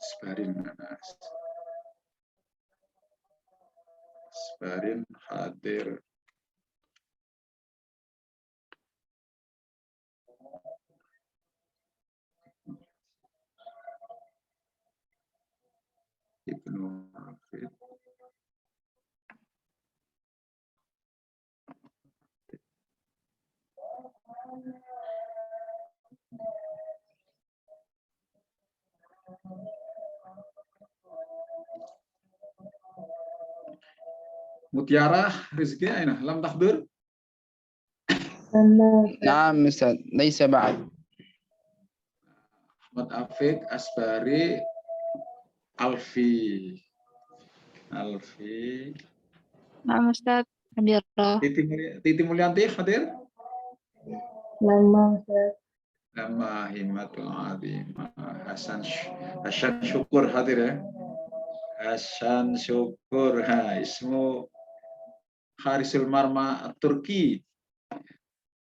Asbarin Anas. Asbarin hadir. Ibnu Hafid. Mutiara Rizki aina lam tahdur. نعم أستاذ ليس بعد. Ahmad Afiq Asbari Alfi. نعم أستاذ حضر. Titi Mulyanti hadir. Lama Ustaz. Lama Himatul Azim. Hasan Syukur hadir ya. Hasan Syukur. Ismu Harisul Marma Turki.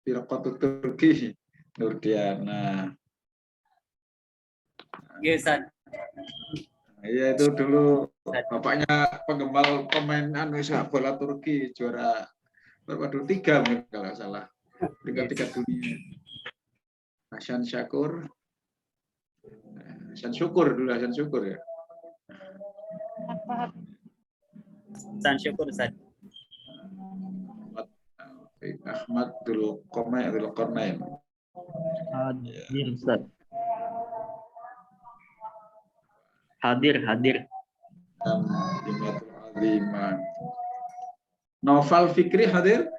Firqatu Turki. Nurdiana. Ustaz. Iya itu dulu bapaknya penggemar pemain sepak bola Turki, juara berapa dulu 3 mungkin kalau nggak salah, tingkat dunia. Hasan Syukur dulu, Hasan Syukur ya. Hasan Syukur Ustaz. Ahmad Dul Qarnain. Hadir Ustaz. Hadir. Novel Fikri hadir?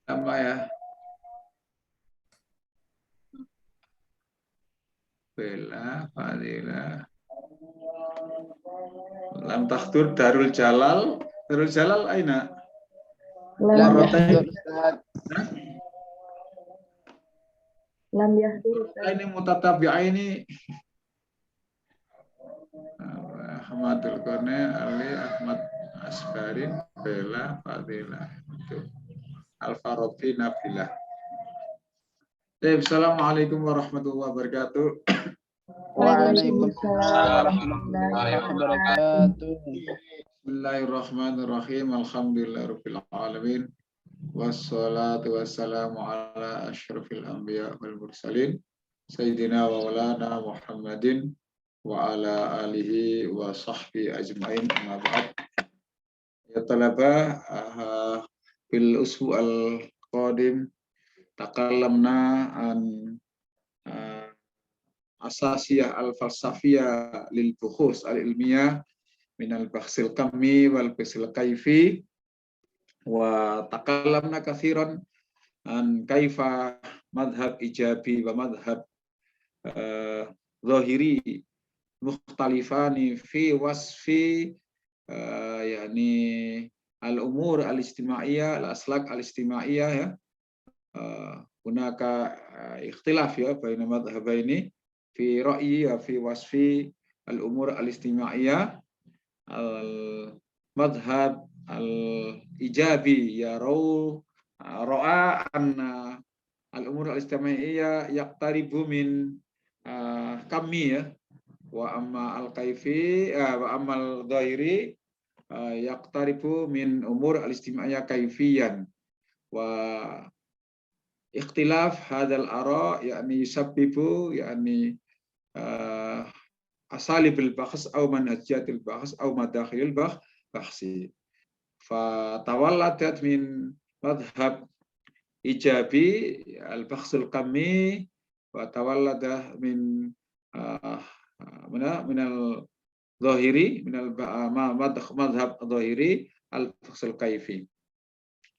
Lama ya. Bella, Fadila. Lam tahdur Darul Jalal. Darul Jalal aina? لم يحضر أستاذ. Lam yahdur Ustaz. Ini mutatabi'aini. Ahmadul Qarnain, Ali, Ahmad Asbarin, Bella, Fadila. Al-Farabi, Nabilah. Assalamualaikum warahmatullahi wabarakatuh. Waalaikumsalam warahmatullahi wabarakatuh. Bismillahirrahmanirrahim. Alhamdulillahirabbil alamin. Wassalatu wassalamu ala asyrafil anbiya wal mursalin sayyidina wa maulana Muhammadin wa ala alihi wa sahbihi ajmain. Amma ba'd. Ya talaba, fil usbu' al-qadim takallamna an asasiyah al-falsafiyah lil bukhus al-ilmiyah min al-bahsil kammi wal bahsil kaifi, wa takallamna katsiran an kaifa madhab ijabi wa madhab zahiri mukhtalifani fi wasfi yani al-umur al-istimaiyah, al-aslak al-istimaiyah ya. Hunaka ikhtilaf ya baina madhhabaini fi ra'yi wa fi wasfi al-umur al-istimaiyah. Al-madhhab al-ijabi ra'a anna al-umur al-istimaiyah yaqtaribu min kammi ya, wa amma al-kaifi wa amma al-dhahiri yaqtaribu min umur al-istimaiyah kaifiyan, wa ikhtilaf hadzal ara yakni yusabbibu yakni asalibul bahs aw manhajiyatil bahs aw madakhilil bahsi, fa tawalladat min madhhab ijabi al-bahsul kammi wa tawallada min al-zahiri min al-madhhab al-zahiri al-bahsul kaifi.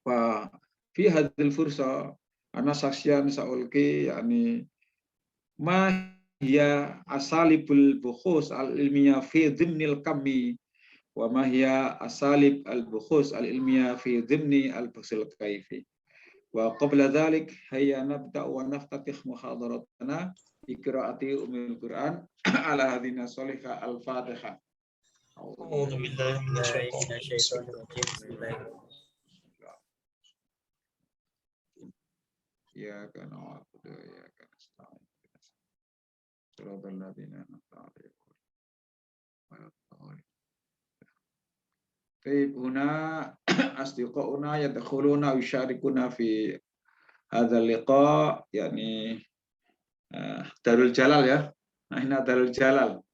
Wa fi hadzal fursa ana saksian saulki yakni ma hiya asalibul bukhus al-ilmiyah fi dhimnil kammi wa ma hiya asalib al-bukhus al-ilmiyah fi dhimni al-bahsil kaifi. Wa qabla dhalik hayya nabda wa naftatih muhadaratana bi qiraati ummil Qur'an ala hadina salihah al-Fatihah. A'udzu billahi minasyaitonir rajim. Bismillahirrahmanirrahim. Ya kana na'budu wa iyyaka nasta'in. Shiratal ladzina an'amta 'alaihim ghairil maghdubi 'alaihim. Baik, huna asdiqauna yadkhuluna wa yusharikuna fi hadzal liqa, yakni Darul Jalal ya. Aina Darul Jalal.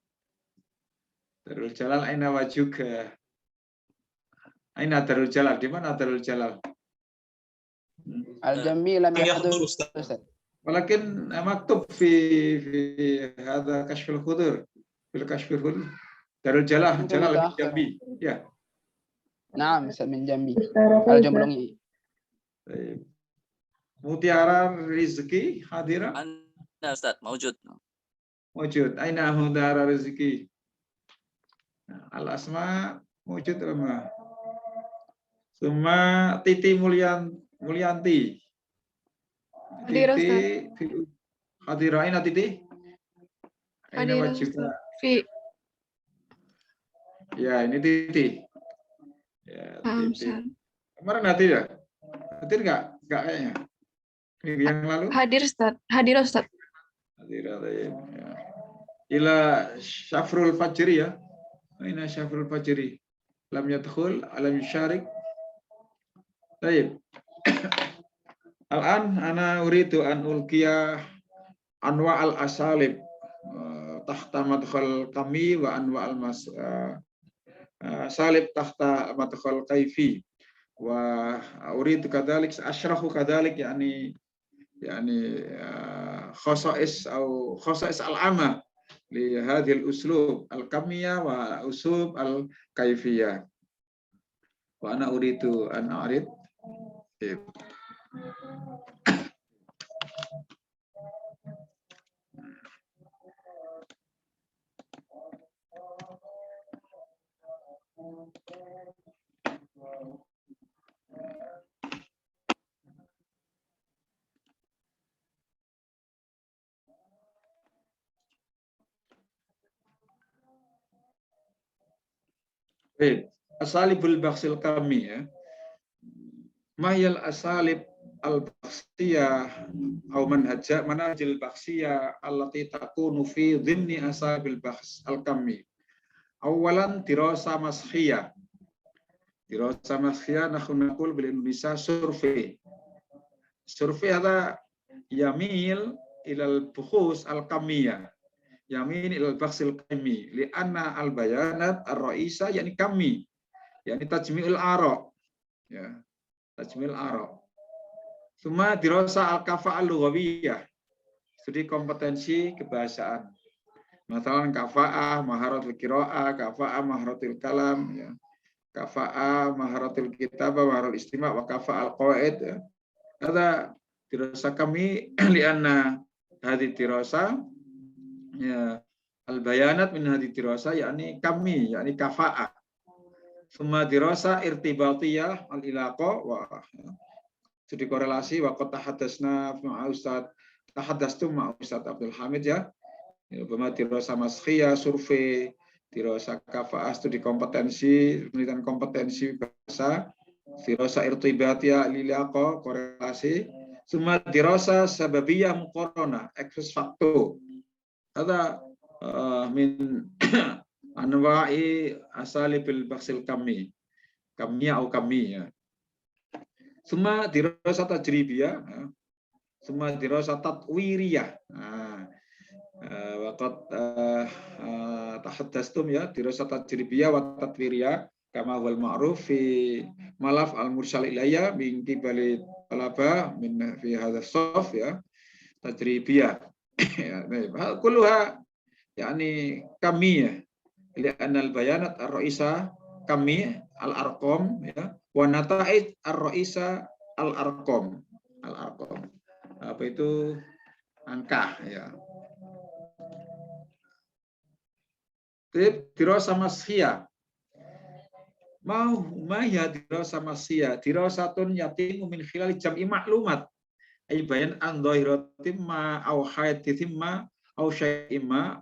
Darul Jalal aina wajuka. Aina Darul Jalal? Di mana Darul Jalal? Al-Jambi lam Yang yahdur Ustaz. Ustaz. Walakin maktub fi hadha kashful khudur. Fil kashful khudur. Darul Jalal, Mungkin Jalal mutaakhir. Jambi. Ya. Naam Ustaz min Jambi. اشترط Al-Jamblongi. Baik. Mutiara Rizki hadira Anda Ustaz, mawjud. wujud. Aina Mutiara Rizki? Al asma wujud apa? Suma Titi Mulyanti. Hadir, Titi hadira aina Titi? Aina Hadir, wujud. Ustaz. Fi. Ya, ini Titi. Ya, Paham, Titi. Ustaz. Kemarin hadir ya? Hadir nggak? Nggak kayaknya. Minggu yang lalu? Hadir, Ustaz. Hadir, Ustaz. Hadir, hadir. Ya. Ila Syafrul Fajri ya. Aina Syafrul Fajri? Lam yadkhul, alam yusyarik. Baik. Al-an ana uridu an ulqiya anwa al-asalib tahta madkhal kami wa anwa al-mas salib tahta madkhal kaifi wa uridu kadhalik ashrahu kadhalik yani khasa'is au khasa'is al-ama li hadhihi al-uslub al-kamiyah wa uslub al-kaifiyah wa ana uridu an a'rid. Baik, asalibul baksil kami ya. Mahyal asalib al-baksiyah atau manhajil baksiyah allati takunu fi dhimni asabil baks al-kami. Awalan dirasa maskhiyah. Dirasa maskhiyah nahnu naqul bil Indonesia survei. Survei ada yamil ilal bukhus al-kamiyah. Yamin ilal baksil kami li'anna al-bayanat ar-ra'isa yakni kami yakni tajmi'ul ara ya tajmi'ul ara summa dirasa al-kafa'ah lughawiyah studi kompetensi kebahasaan misalnya kafa'ah maharatul qiraah kafa'ah maharatul kalam ya kafa'ah maharatul kitabah maharatul istima' wa kafa'ah al-qawaid ya ada dirasa kami li'anna hadhihi dirasa ya al-bayanat min hadhihi dirasa yakni kami yakni kafa'ah. Summa dirasa irtibatiyah al-ilaqa wa studi korelasi wa qad tahaddatsna ma'a Ustaz tahaddatstum ma'a Ustaz Abdul Hamid ya. Bama dirasa maskhiyah survei, dirasa kafa'ah studi kompetensi, penelitian kompetensi bahasa, dirasa irtibatiyah al-ilaqa korelasi, summa dirasa sababiyah muqarranah ex facto. Ada min anwa'i asalibil baksil kami atau kami ya. Semua dirasa tajribiyah, semua dirasa tatwiriyah. Waqad tahaddastum ya dirasa tajribiyah wa tatwiriyah kama huwal ma'ruf fi malaf al-mursal ilayya min qibali talaba min fi hadha as-saf ya tajribiyah. Kulluha yani kamiyah li'anna al-bayanat ar-ra'isa kami al-arqam ya wa nata'ij ar-ra'isa al-arqam apa itu angka ya. Dirasa maskhiyah ma ya dirasa maskhiyah dirasatun yatimu min khilal jam'i ma'lumat ay bayan an dhahiratin ma aw hayatin ma aw syai'in ma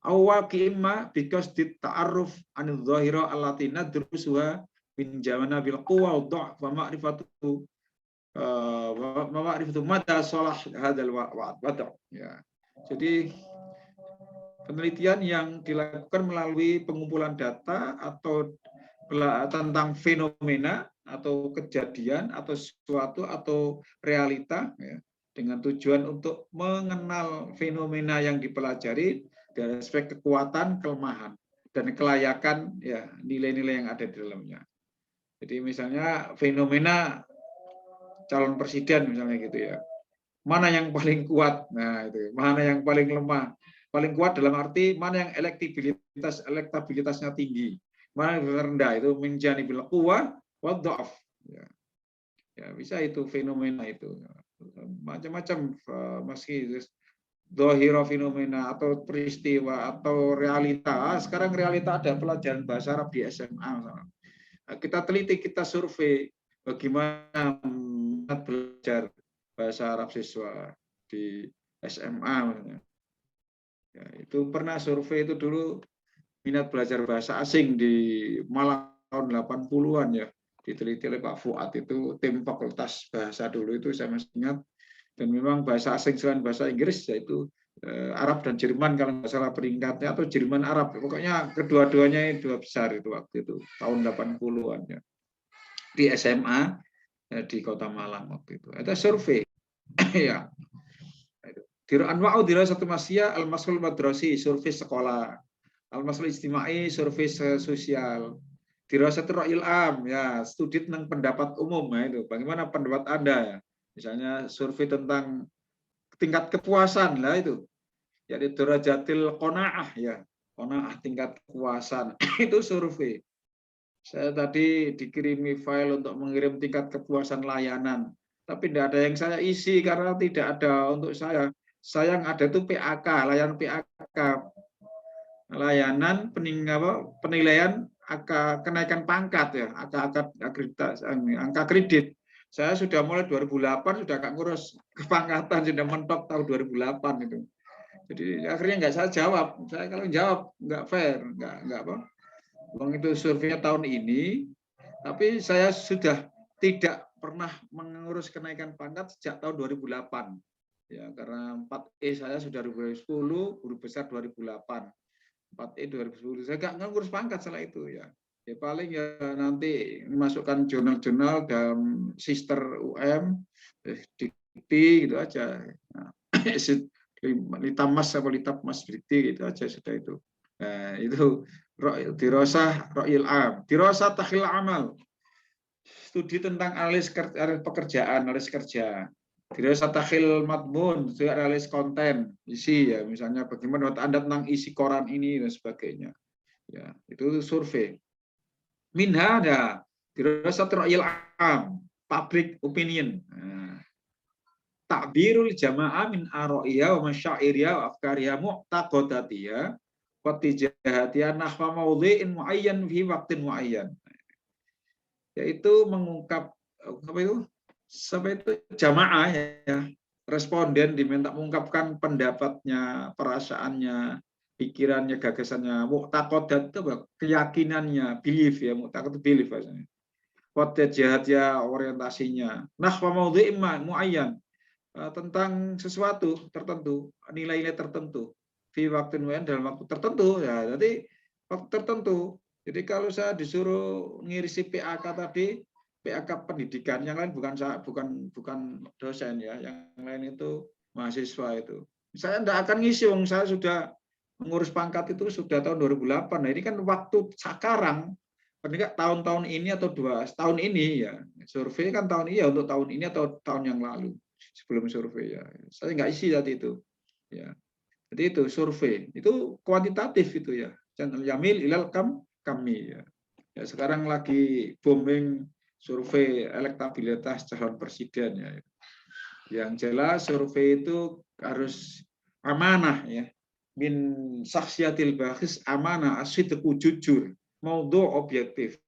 aw waqi'in ma because di ta'arruf an dhahira allati nadrusuha min jamana bil quwa wa dha'f wa ma'rifatu mada salah hadzal wa'd ya. Jadi penelitian yang dilakukan melalui pengumpulan data atau tentang fenomena atau kejadian atau sesuatu atau realita ya, dengan tujuan untuk mengenal fenomena yang dipelajari dari aspek kekuatan, kelemahan dan kelayakan ya nilai-nilai yang ada di dalamnya. Jadi misalnya fenomena calon presiden misalnya gitu ya. Mana yang paling kuat? Nah, itu. Mana yang paling lemah? Paling kuat dalam arti mana yang elektabilitasnya tinggi. Mana yang rendah itu menjadi bil quwwah wa dha'af. Ya. Ya, bisa itu fenomena itu. Macam-macam meski dhahira fenomena atau peristiwa atau realita. Sekarang realita ada pelajaran bahasa Arab di SMA. Kita teliti, kita survei bagaimana belajar bahasa Arab siswa di SMA. Ya, itu pernah survei itu dulu minat belajar bahasa asing di Malang tahun 80-an ya. Diteliti oleh Pak Fuad itu tim fakultas bahasa dulu itu saya masih ingat. Dan memang bahasa asing selain bahasa Inggris yaitu Arab dan Jerman kalau nggak salah peringkatnya atau Jerman Arab. Pokoknya kedua-duanya dua besar itu waktu itu tahun 80-an ya. Di SMA di Kota Malang waktu itu. Ada survei ya. Anwa'u dirasatu masya al-masul madrasi, survei sekolah. Al-masul istimai, survei sosial. Dirasatu ra'il am, ya, studi tentang pendapat umum ya itu. Bagaimana pendapat Anda ya? Misalnya survei tentang tingkat kepuasan lah itu. Jadi darajatil qanaah ya. Qanaah tingkat kepuasan itu survei. Saya tadi dikirimi file untuk mengirim tingkat kepuasan layanan. Tapi tidak ada yang saya isi karena tidak ada untuk saya. Saya yang ada itu PAK, layanan PAK. Layanan penilaian kenaikan pangkat ya, angka kredit. Saya sudah mulai 2008 sudah agak ngurus kepangkatan, sudah mentok tahun 2008 itu. Jadi akhirnya nggak saya jawab. Saya kalau jawab nggak fair, nggak apa. Bang itu surveinya tahun ini, tapi saya sudah tidak pernah mengurus kenaikan pangkat sejak tahun 2008. Ya, karena 4E saya sudah 2010, guru besar 2008. 4E 2010. Saya nggak ngurus pangkat setelah itu ya. Ya paling ya nanti masukkan jurnal-jurnal dalam sister UM, dikti gitu aja. Nah, litamas atau litapmas dikti gitu aja sudah itu. Nah, itu dirosah ra'il am, dirosah takhil amal. Studi tentang analis pekerjaan, analis kerja. Dirosah takhil madmun, itu analis konten, isi ya, misalnya bagaimana Anda tentang isi koran ini dan sebagainya. Ya, itu survei. Minha ada dirosah ra'il am, public opinion. Nah, takbirul jamaah min ara'iyah wa masyairiyah wa afkariyah mu'taqodatiyah wa tijahatiyah nahwa maudhi'in mu'ayyan fi waqtin mu'ayyan. Yaitu mengungkap apa itu? Sampai itu jamaah ya, responden diminta mengungkapkan pendapatnya, perasaannya, pikirannya, gagasannya, mu'taqodat itu keyakinannya, belief ya, mu'taqodat itu belief bahasanya. Wa tijahatiyah orientasinya. Nahwa maudhi'in mu'ayyan. Tentang sesuatu tertentu, nilai-nilai tertentu, di waktu dalam waktu tertentu ya, jadi waktu tertentu. Jadi kalau saya disuruh ngirisi PAK tadi, PAK pendidikan, yang lain bukan dosen ya, yang lain itu mahasiswa itu. Saya tidak akan ngisi, wong saya sudah mengurus pangkat itu sudah tahun 2008. Nah ini kan waktu sekarang, pendidikan tahun-tahun ini atau 2 tahun ini ya, survei kan tahun ini ya untuk tahun ini atau tahun yang lalu. Sebelum survei ya, saya nggak isi tadi itu, ya. Jadi itu survei, itu kuantitatif itu ya. Channel Yamil ilal kami ya. Ya sekarang lagi booming survei elektabilitas calon presiden ya. Yang jelas survei itu harus amanah ya. Min saksiatil bakhis amanah asyidku jujur, maudhu objektif.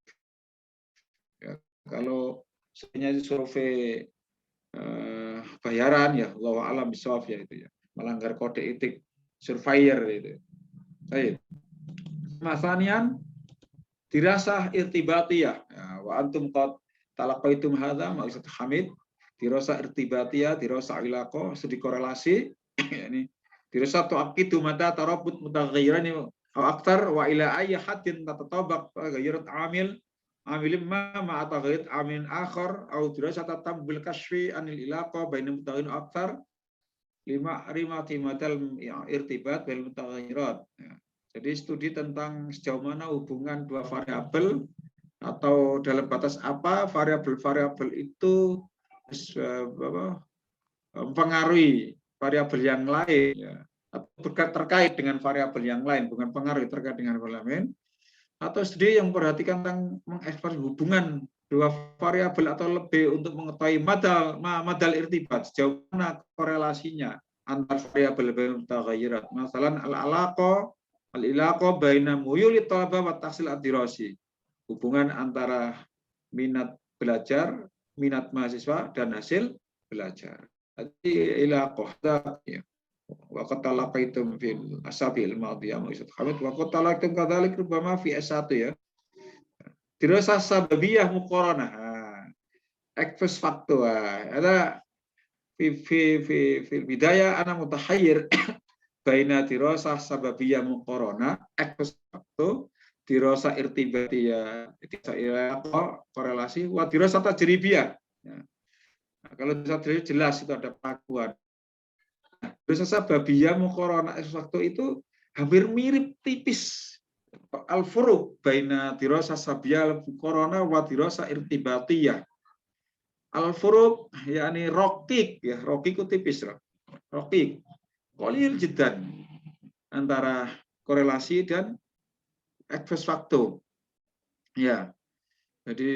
Ya, kalau sebenarnya survei bayaran ya, Allah alam bisawab ya itu ya, melanggar kode etik surveyor itu. Baik. Masanian dirasah irtibatiyah. Ya, wa antum qad talaqaitum hadza ma'isat hamid dirasah irtibatiyah, dirasah ilaqah, studi korelasi ini Dirasa tu'aqidu mata tarabut mutaghayyiran atau aktar wa ila ayyi haddin tatatabaq ghayrat amil ma ma'a taghayyur amil akhar au dirasa tatabbil kashfi anil ilaqa baina mutaghayyirin aktar lima timatal irtibat bil mutaghayyirat. Jadi studi tentang sejauh mana hubungan dua variabel atau dalam batas apa variabel-variabel itu mempengaruhi variabel yang lain, ya, atau terkait dengan variabel yang lain, bukan pengaruh terkait dengan variabel lain, atau studi yang memperhatikan tentang mengeksplorasi hubungan dua variabel atau lebih untuk mengetahui madal irtibat, sejauh mana korelasinya antar variabel mutaghayyirat. Masalan al-ilaqa baina muyuli talaba wa tahsil ad-dirasi. Hubungan antara minat belajar, minat mahasiswa dan hasil belajar. Jadi ilaqah ya. Wa qad talaqaitum fil asabil madhiyah Ustaz Hamid wa qad talaqtum kadzalik rubama fi S1 ya. Dirasa sababiyah muqaranah. Ex facto ada fi bidaya ana mutahayyir baina dirasa sababiyah muqaranah ex facto dirasa irtibatiyah korelasi wa dirasa tajribiyah. Nah, kalau tajribiyah jelas itu ada pengakuan. Dirasa sababiyah muqaranah ex facto itu hampir mirip tipis. Al-furuq baina dirasa sababiyah muqaranah wa dirasa irtibatiyah. Al-furuq yakni rokik ya, rokik itu tipis loh. Rokik qalil jiddan antara korelasi dan ex facto. Ya. Jadi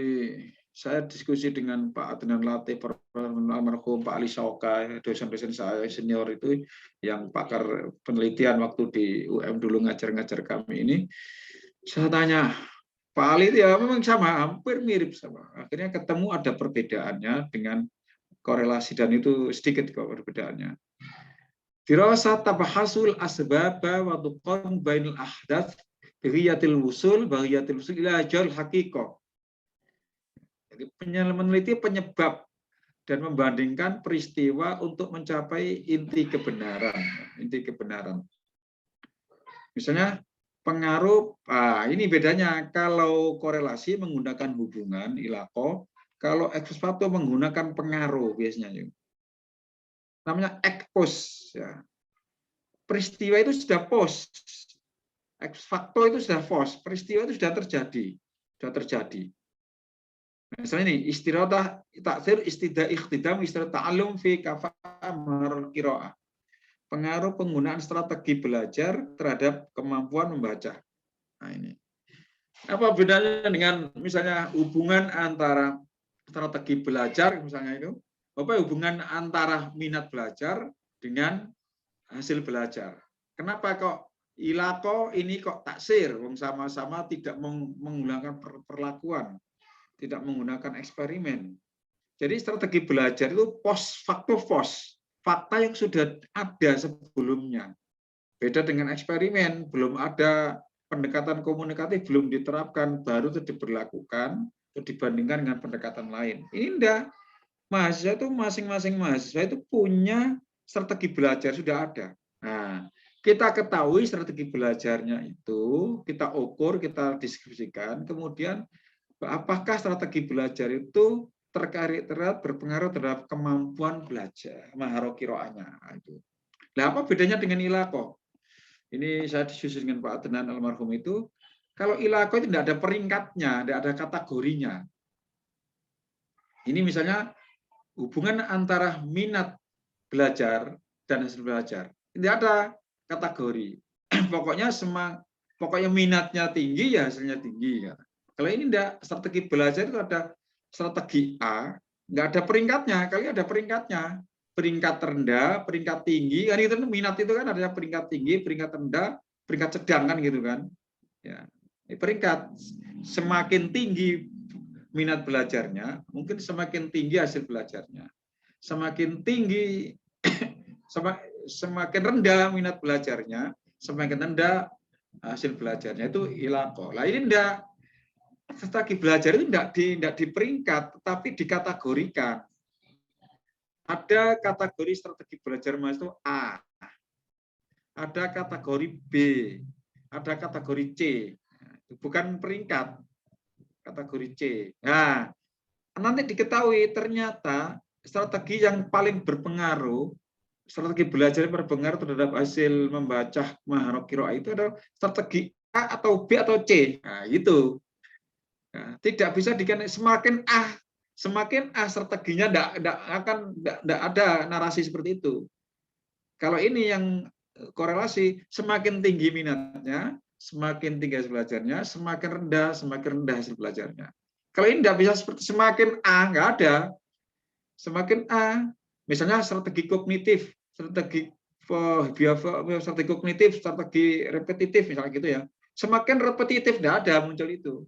saya diskusi dengan Pak Adnan Latif, almarhum Pak Ali Sauka, dosen-dosen saya senior itu yang pakar penelitian waktu di UM dulu ngajar-ngajar kami ini. Saya tanya, Pak Ali ya memang sama, hampir mirip sama. Akhirnya ketemu ada perbedaannya dengan korelasi dan itu sedikit kok perbedaannya. Dirasa tabahasul asbaba wa tuqarn bainal ahdath bighiyatil wusul ila jal haqiqah. Jadi meneliti penyebab dan membandingkan peristiwa untuk mencapai inti kebenaran. Misalnya pengaruh, ini bedanya kalau korelasi menggunakan hubungan ilaqah, kalau ex facto menggunakan pengaruh biasanya. Namanya ex post ya. Peristiwa itu sudah post. Ex facto itu sudah post, peristiwa itu sudah terjadi. Misalnya ini istirahat taksir ikhtidam istirahat ta'allum fi kafa'ah qiraah. Pengaruh penggunaan strategi belajar terhadap kemampuan membaca. Nah ini. Apa bedanya dengan misalnya hubungan antara strategi belajar misalnya itu? Apa hubungan antara minat belajar dengan hasil belajar? Kenapa kok ilaqah ini kok taksir? Sama-sama tidak menggunakan perlakuan, tidak menggunakan eksperimen. Jadi strategi belajar itu fakta yang sudah ada sebelumnya. Beda dengan eksperimen, belum ada pendekatan komunikatif, belum diterapkan, baru itu diberlakukan, atau dibandingkan dengan pendekatan lain. Ini enggak. Mahasiswa itu masing-masing mahasiswa itu punya strategi belajar, sudah ada. Nah, kita ketahui strategi belajarnya itu, kita ukur, kita diskusikan, kemudian apakah strategi belajar itu berpengaruh terhadap kemampuan belajar, maharah qiraahnya itu. Nah, apa bedanya dengan ilaqah? Ini saya diskusi dengan Pak Adnan almarhum itu, kalau ilaqah itu tidak ada peringkatnya, tidak ada kategorinya. Ini misalnya hubungan antara minat belajar dan hasil belajar. Tidak ada kategori. Pokoknya minatnya tinggi ya hasilnya tinggi. Ya. Kalau ini enggak, strategi belajar itu ada strategi A, enggak ada peringkatnya. Kali ada peringkatnya. Peringkat rendah, peringkat tinggi. Kan itu minat itu kan ada peringkat tinggi, peringkat rendah, peringkat sedang kan gitu kan. Ya. Peringkat semakin tinggi minat belajarnya, mungkin semakin tinggi hasil belajarnya. Semakin tinggi semakin rendah minat belajarnya, semakin rendah hasil belajarnya. Itu ilaqah. Lah ini enggak, strategi belajar itu tidak di peringkat, tetapi dikategorikan. Ada kategori strategi belajar mahasiswa A. ada kategori B, ada kategori C. Bukan peringkat, kategori C. Nah, nanti diketahui ternyata strategi yang paling berpengaruh, strategi belajar yang berpengaruh terhadap hasil membaca maharok qiraah itu adalah strategi A atau B atau C. Nah, itu. Nah, tidak bisa dikatakan semakin A strateginya tidak ada narasi seperti itu. Kalau ini yang korelasi, semakin tinggi minatnya, semakin tinggi hasil belajarnya, semakin rendah hasil belajarnya. Kalau ini tidak bisa seperti semakin A, nggak ada. Semakin A, misalnya strategi kognitif, strategi kognitif, strategi repetitif, misalnya gitu ya. Semakin repetitif, tidak ada muncul itu.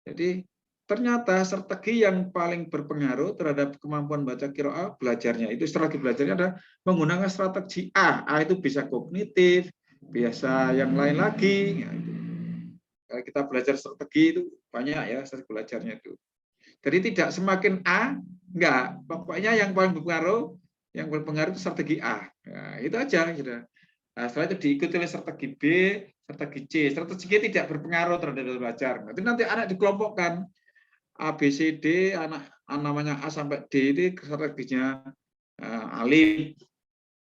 Jadi ternyata strategi yang paling berpengaruh terhadap kemampuan baca qiraah belajarnya itu strategi belajarnya adalah menggunakan strategi A. A itu bisa kognitif, biasa yang lain lagi. Kalau kita belajar strategi itu banyak ya strategi belajarnya itu. Jadi tidak semakin A, enggak. Pokoknya yang paling berpengaruh itu strategi A. Nah, itu aja sudah. Nah, setelah itu diikuti oleh strategi B, strategi C. Strategi C tidak berpengaruh terhadap belajar. Nanti anak dikelompokkan A, B, C, D, anak namanya A sampai D itu strateginya alif,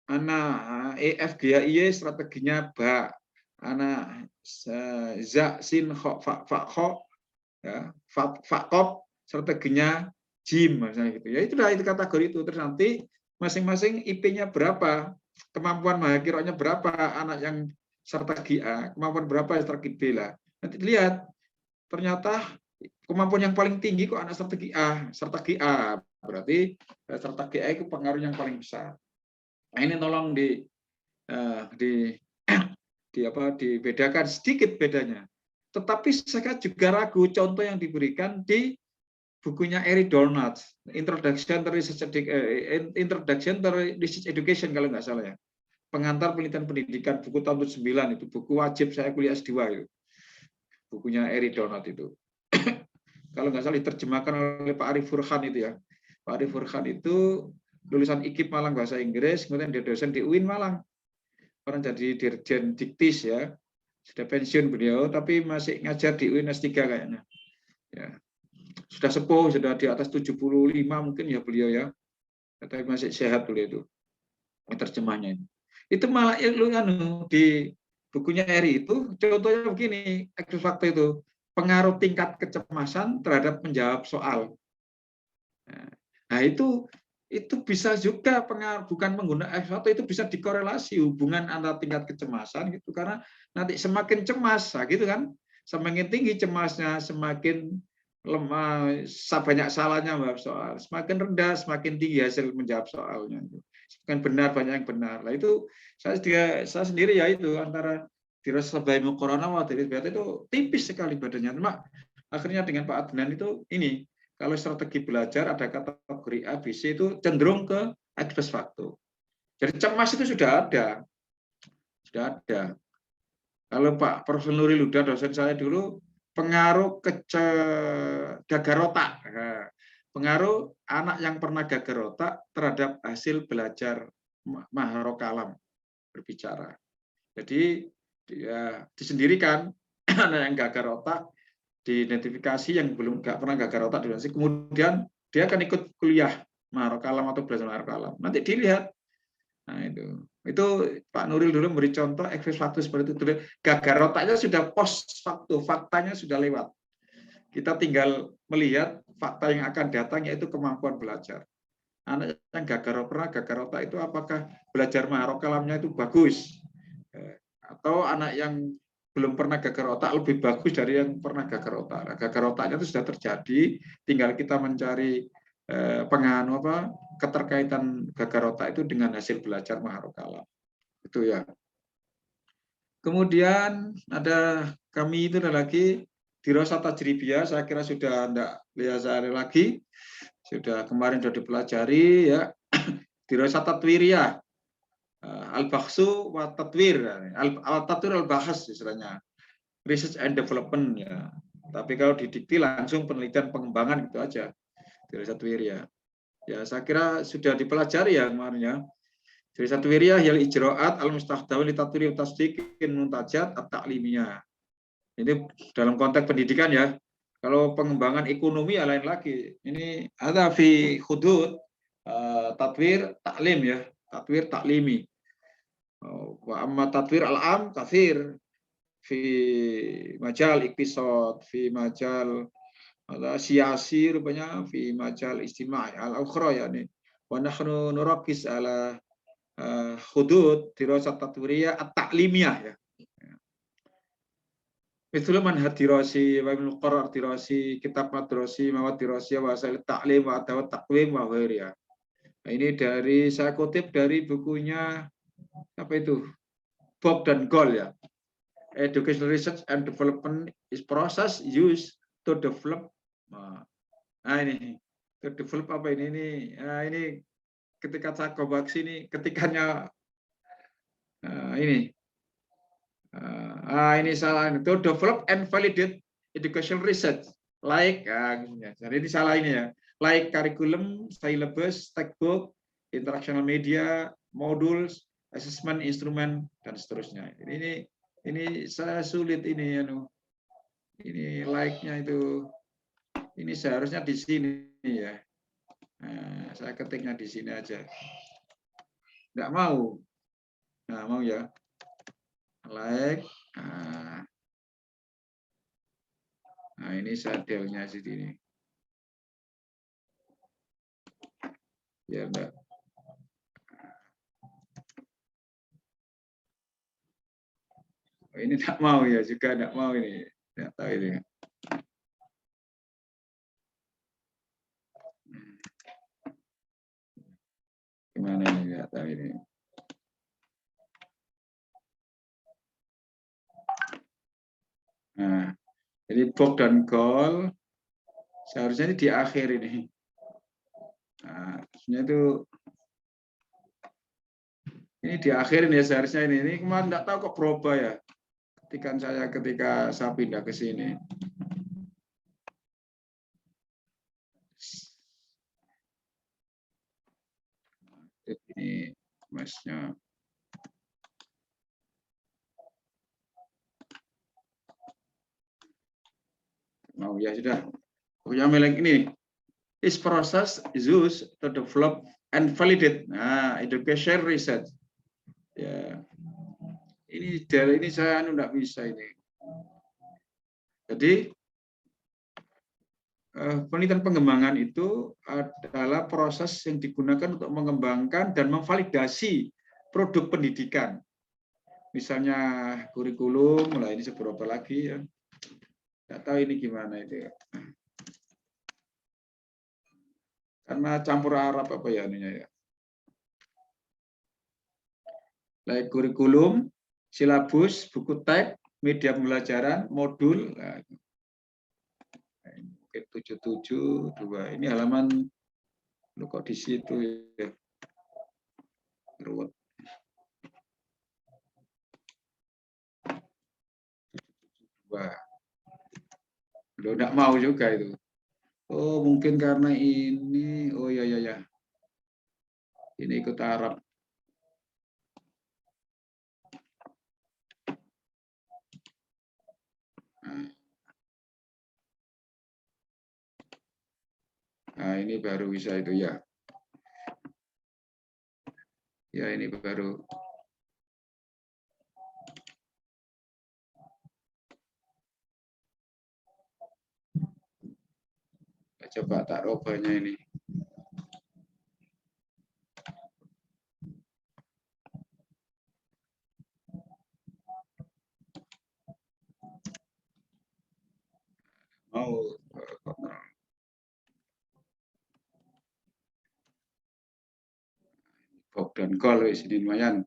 anak E, F, G, H, I, strateginya ba, anak za, sin, kho, fa, kho, ya, fa, kop, strateginya jim, misalnya gitu. Ya itu kategori itu. Terus nanti masing-masing IP-nya berapa, kemampuan mahakiranya berapa, anak yang strategi A, kemampuan berapa strategi B lah. Nanti lihat, ternyata kemampuan yang paling tinggi kok anak strategi A, berarti strategi A itu pengaruh yang paling besar. Nah, ini tolong dibedakan sedikit bedanya. Tetapi saya juga ragu contoh yang diberikan di bukunya Eric Dornat, Introduction to Research Education kalau nggak salah ya. Pengantar penelitian pendidikan, buku tahun 2009 itu, buku wajib saya kuliah S2 itu. Bukunya Eric Dornat itu. Kalau nggak salah diterjemahkan oleh Pak Arif Furhan itu ya. Pak Arif Furhan itu lulusan IKIP Malang bahasa Inggris, kemudian dia dosen di UIN Malang. Orang jadi dirjen diktis ya. Sudah pensiun beliau, tapi masih ngajar di UIN S3 kayaknya. Ya. Sudah sepuh, sudah di atas 75 mungkin ya beliau ya. Tapi masih sehat beliau itu. Terjemahnya itu. Itu malah di bukunya Eri itu contohnya begini, X faktor itu pengaruh tingkat kecemasan terhadap menjawab soal. Nah, itu bisa juga pengaruh, bukan menggunakan X faktor, itu bisa dikorelasi hubungan antara tingkat kecemasan gitu, karena nanti semakin cemas, nah gitu kan, semakin tinggi cemasnya, semakin lemah, banyak salahnya menjawab soal, semakin rendah, semakin tinggi hasil menjawab soalnya. Semakin benar, banyak yang benar. Nah itu saya sendiri ya itu antara dirasa bayi corona waktu itu tipis sekali badannya. Cuma akhirnya dengan Pak Adnan itu ini, kalau strategi belajar ada kategori A, B, C itu cenderung ke X factor. Jadi cemas itu sudah ada. Kalau Pak Profesor Nuril Huda dosen saya dulu, pengaruh gagal otak. Pengaruh anak yang pernah gagal otak terhadap hasil belajar maharok kalam berbicara. Jadi dia disendirikan anak yang gagal otak, diidentifikasi yang belum pernah gagal otak, kemudian dia akan ikut kuliah maharok kalam atau belajar maharok kalam. Nanti dilihat. Nah itu Pak Nuril dulu memberi contoh eksis faktor seperti itu. Gagal otaknya sudah post faktor, faktanya sudah lewat. Kita tinggal melihat fakta yang akan datang, yaitu kemampuan belajar. Anak yang pernah gagal otak itu apakah belajar maharok kalamnya itu bagus, atau anak yang belum pernah gagal otak lebih bagus dari yang pernah gagal otak. Nah, gagal otaknya itu sudah terjadi, tinggal kita mencari keterkaitan gagal otak itu dengan hasil belajar maharok kalam. Itu ya. Kemudian kami itu ada lagi dirasa tajribiyah, saya kira sudah tidak lihat lagi, sudah kemarin sudah dipelajari ya. Dirasa tatwiriyah, al-bakhsu wa tatwir, al-tatwir al-bakhs istilahnya, research and development ya. Tapi kalau didikti langsung penelitian pengembangan gitu aja. Dirasa tatwiriyah. Ya saya kira sudah dipelajari ya kemarin ya. Jadi tatwiriyah yal ijraat al mustahdam li tatwir tasdiqin muntajat at-ta'limiyah. Ini dalam konteks pendidikan ya. Kalau pengembangan ekonomi ya lain lagi. Ini ada fi hudud tatwir taklim ya, tatwir taklimi. Wa amma tatwir al-am kathir fi majal iktisad, fi majal siyasi rupanya, fi majal istimai al-ukhra yani. Wa nahnu nurakis ala hudud dirasat tatwiriyah at-ta'limiyah ya. Mithlu manhaj dirasi wa ilmul qarar dirasi, kitab madrasi, mawad dirasi, wasail ta'lim wa adawat taqwim wa ghairiha. Nah, ini dari saya kutip dari bukunya apa itu? Bob dan Gold ya. Educational Research and Development is process used to develop. Nah ini to develop apa ini? Nah, ini ketika saya coba sini ketikanya ini. Ini salah. To develop and validate educational research like jadi ini salah ini ya, like curriculum, syllabus, textbook, interactional media, modules, assessment instrument dan seterusnya. Ini saya sulit ini ini like-nya itu ini seharusnya di sini ya. Nah, saya ketiknya di sini aja. Nggak mau. Nah, mau ya. Like. Nah, ini sadelnya sini. Ya enggak. Oh, ini enggak mau ya, juga enggak mau ini. Enggak tahu ini. Gimana ini enggak tahu ini. Nah, jadi Bob dan Gold seharusnya ini di akhir ini. Nah, sebenarnya itu ini di akhir ini ya seharusnya ini. Ini kemarin enggak tahu kok berubah ya. Ketika saya pindah ke sini. Ini masnya. Mau ya sudah. Punya milik ini. Is process is used to develop and validate. Nah, education research. Ya. Ini dari ini saya enggak bisa ini. Jadi penelitian pengembangan itu adalah proses yang digunakan untuk mengembangkan dan memvalidasi produk pendidikan. Misalnya kurikulum, lah ini seberapa lagi ya. Nggak tahu ini gimana itu. Karena campur Arab apa ya ininya ya. Like kurikulum, silabus, buku teks, media pembelajaran, modul. Nah, mungkin 77, 2. Ini halaman lu kok di situ ya. Ruwet. Wah. Lo enggak mau juga itu. Oh, mungkin karena ini. Oh ya ya ya. Ini ikut Arab. Nah, ini baru bisa itu ya. Ya, ini baru. Coba tak robanya ini. Mau Bob dan Gold di sini lumayan.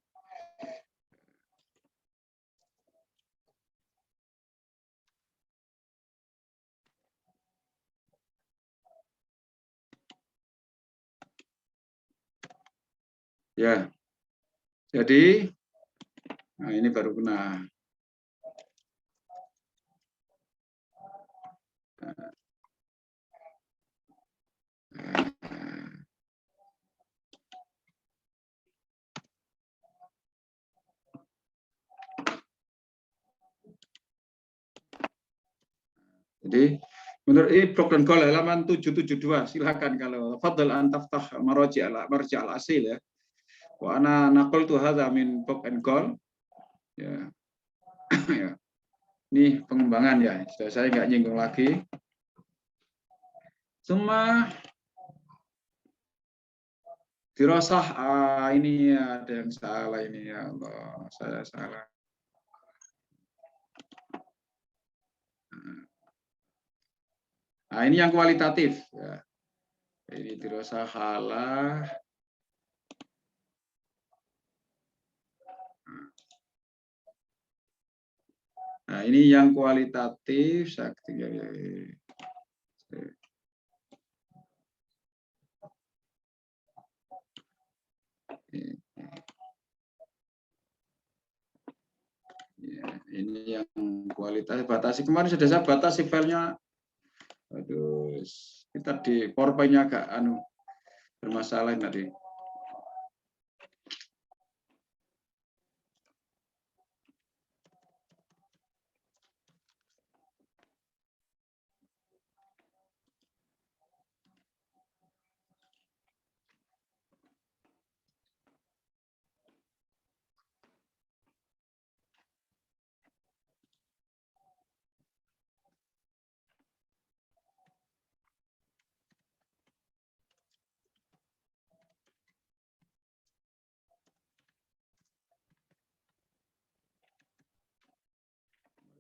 Ya. Jadi nah ini baru kena. Jadi menurut ini program goal halaman 772, silakan kalau fadl an taftah marji al asil ya. Wa ana naqaltu hadza min book and goal. Ya. Ya. Ini pengembangan ya. Sudah saya nggak nyinggung lagi. Semua dirasah ini ada yang salah ini ya Allah, saya salah. Nah, ini yang kualitatif ya. Ini dirasah halah. Nah, ini yang kualitatif sakti ya. Ya, ini yang kualitas batasi. Kemarin sudah saya batasi filenya. Aduh, kita di PowerPoint-nya agak bermasalah tadi.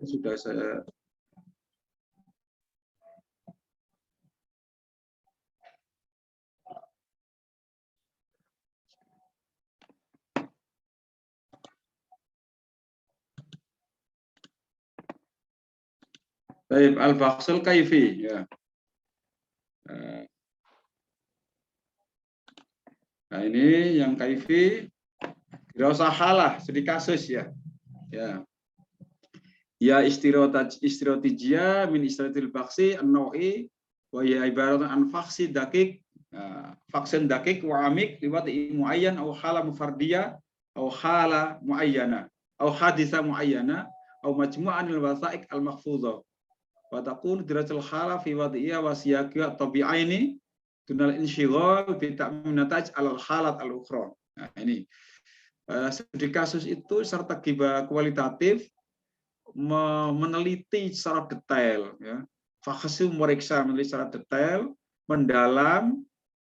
Sudah saya Baik, al-bahsul kaifi ya. Nah, ini yang kaifi dirasa halah studi kasus ya. Ya. Ya istirotijia min istiratil baksi an-nawi wa ya ibaratun an faksi dakik vaksin dakik wa amik liwat muayyan au hala mufardiyah au hala muayyana au haditha muayyana au majmu'an al-wasa'iq al-mahfuzah wa taqul diratul hala fi wad'iyya wa siyaqiyya tabi'aini dunal insyighal bi ta'min nataj al-halat al-ukhra. Nah, ini studi kasus itu serta gibah kualitatif meneliti secara detail ya. Fakhsu meriksa meneliti secara detail mendalam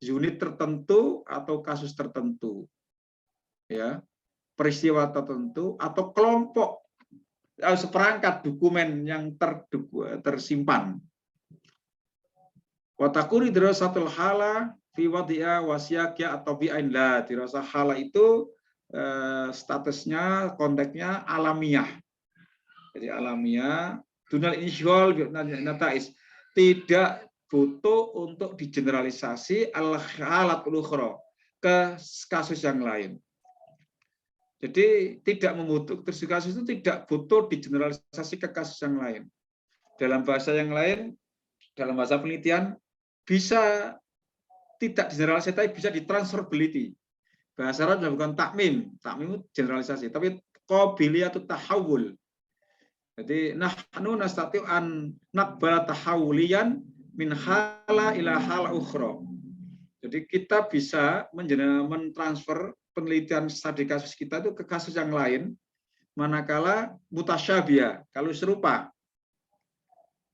unit tertentu atau kasus tertentu. Ya. Peristiwa tertentu atau kelompok seperangkat dokumen yang tersimpan. Wa taquri dirasatul hala fi wadi'a wasiyaqya atau bi'ain la. Dirasa hala itu statusnya konteksnya alamiah. Jadi alamiah, dunal insyol natais tidak butuh untuk digeneralisasi al-halat ukhra ke kasus yang lain. Jadi tidak membutuhkan kasus itu tidak butuh digeneralisasi ke kasus yang lain. Dalam bahasa yang lain, dalam bahasa penelitian bisa tidak generalisasi tapi bisa ditransferability. Bahasa Arab bukan takmim itu generalisasi, tapi qabiliyatut tahawul. Jadi nahnu nastati an naqbala tahawuliyan min hala ila hala ukhra. Jadi kita bisa mentransfer penelitian studi kasus kita itu ke kasus yang lain manakala mutasyabih, kalau serupa.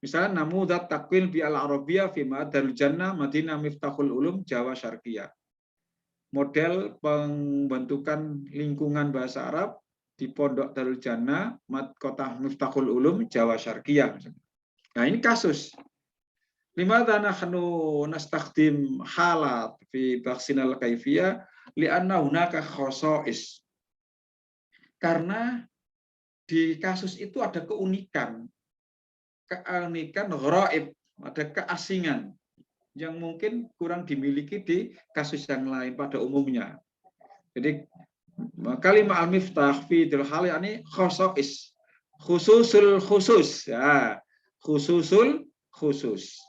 Misalnya namudzat takwil bi al-arabiyah fi Darul Jannah Madinah Miftahul Ulum Jawa Syarqiyah. Model pembentukan lingkungan bahasa Arab di Pondok Darul Jannah, Kota Miftahul Ulum, Jawa Syarqiyah. Nah, ini kasus. Limadza nahnu nastakhdim halat fi baksinal kaifiyah li'anna hunaka khosais. Karena di kasus itu ada keunikan gharaib, ada keasingan yang mungkin kurang dimiliki di kasus yang lain pada umumnya. Jadi kalimat al-miftah fi dzil hal yani khosais, khususul khusus ya, khususul khusus.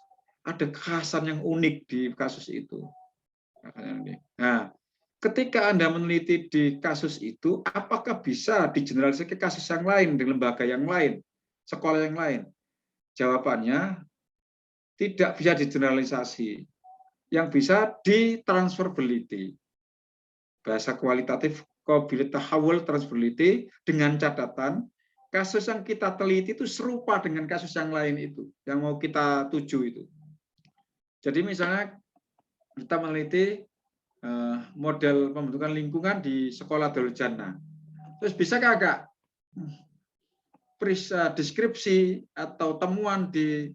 Ada kekhasan yang unik di kasus itu. Nah, ketika Anda meneliti di kasus itu, apakah bisa digeneralisasi ke kasus yang lain, di lembaga yang lain, sekolah yang lain? jawabannya tidak bisa digeneralisasi. Yang bisa di-transferability. Bahasa kualitatif qabiliyat tahawul transferability dengan catatan kasus yang kita teliti itu serupa dengan kasus yang lain itu, yang mau kita tuju itu. Jadi misalnya kita meneliti model pembentukan lingkungan di sekolah Darul Jannah. Terus bisa kagak deskripsi atau temuan di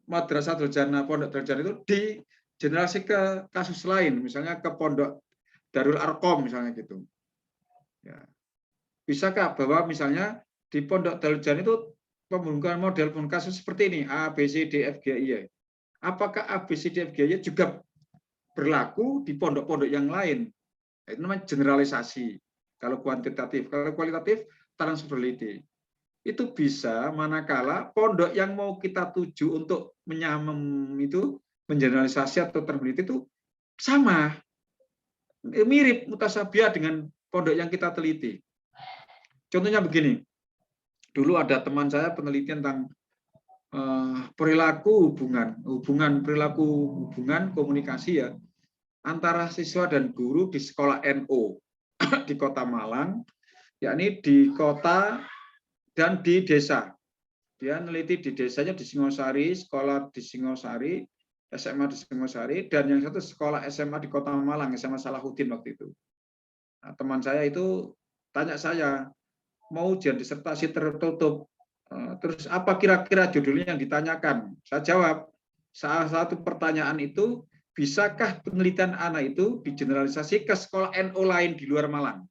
Madrasah Darul Jannah, Pondok Darul Jannah itu digenerasi ke kasus lain, misalnya ke Pondok Darul Arqam misalnya gitu. Ya. Bisakah bahwa misalnya di Pondok Darul Jannah itu pembentukan model kasus seperti ini A, B, C, D, F, G, I. Apakah A, B, C, D, F, G, I juga berlaku di pondok-pondok yang lain? Itu namanya generalisasi. Kalau kuantitatif, kalau kualitatif transferability. Itu bisa manakala pondok yang mau kita tuju untuk menyamem itu mengeneralisasi atau terteliti itu sama, mirip mutasabiah dengan pondok yang kita teliti. Contohnya begini, dulu ada teman saya penelitian tentang perilaku hubungan komunikasi ya antara siswa dan guru di sekolah NU di Kota Malang, yakni di kota dan di desa. Dia meneliti di desanya di Singosari, sekolah di Singosari, SMA di Singosari, dan yang satu sekolah SMA di Kota Malang, SMA Salahuddin waktu itu. Nah, teman saya itu tanya saya, mau ujian disertasi tertutup, terus apa kira-kira judulnya yang ditanyakan? Saya jawab, salah satu pertanyaan itu, bisakah penelitian anak itu digeneralisasi ke sekolah NU lain di luar Malang?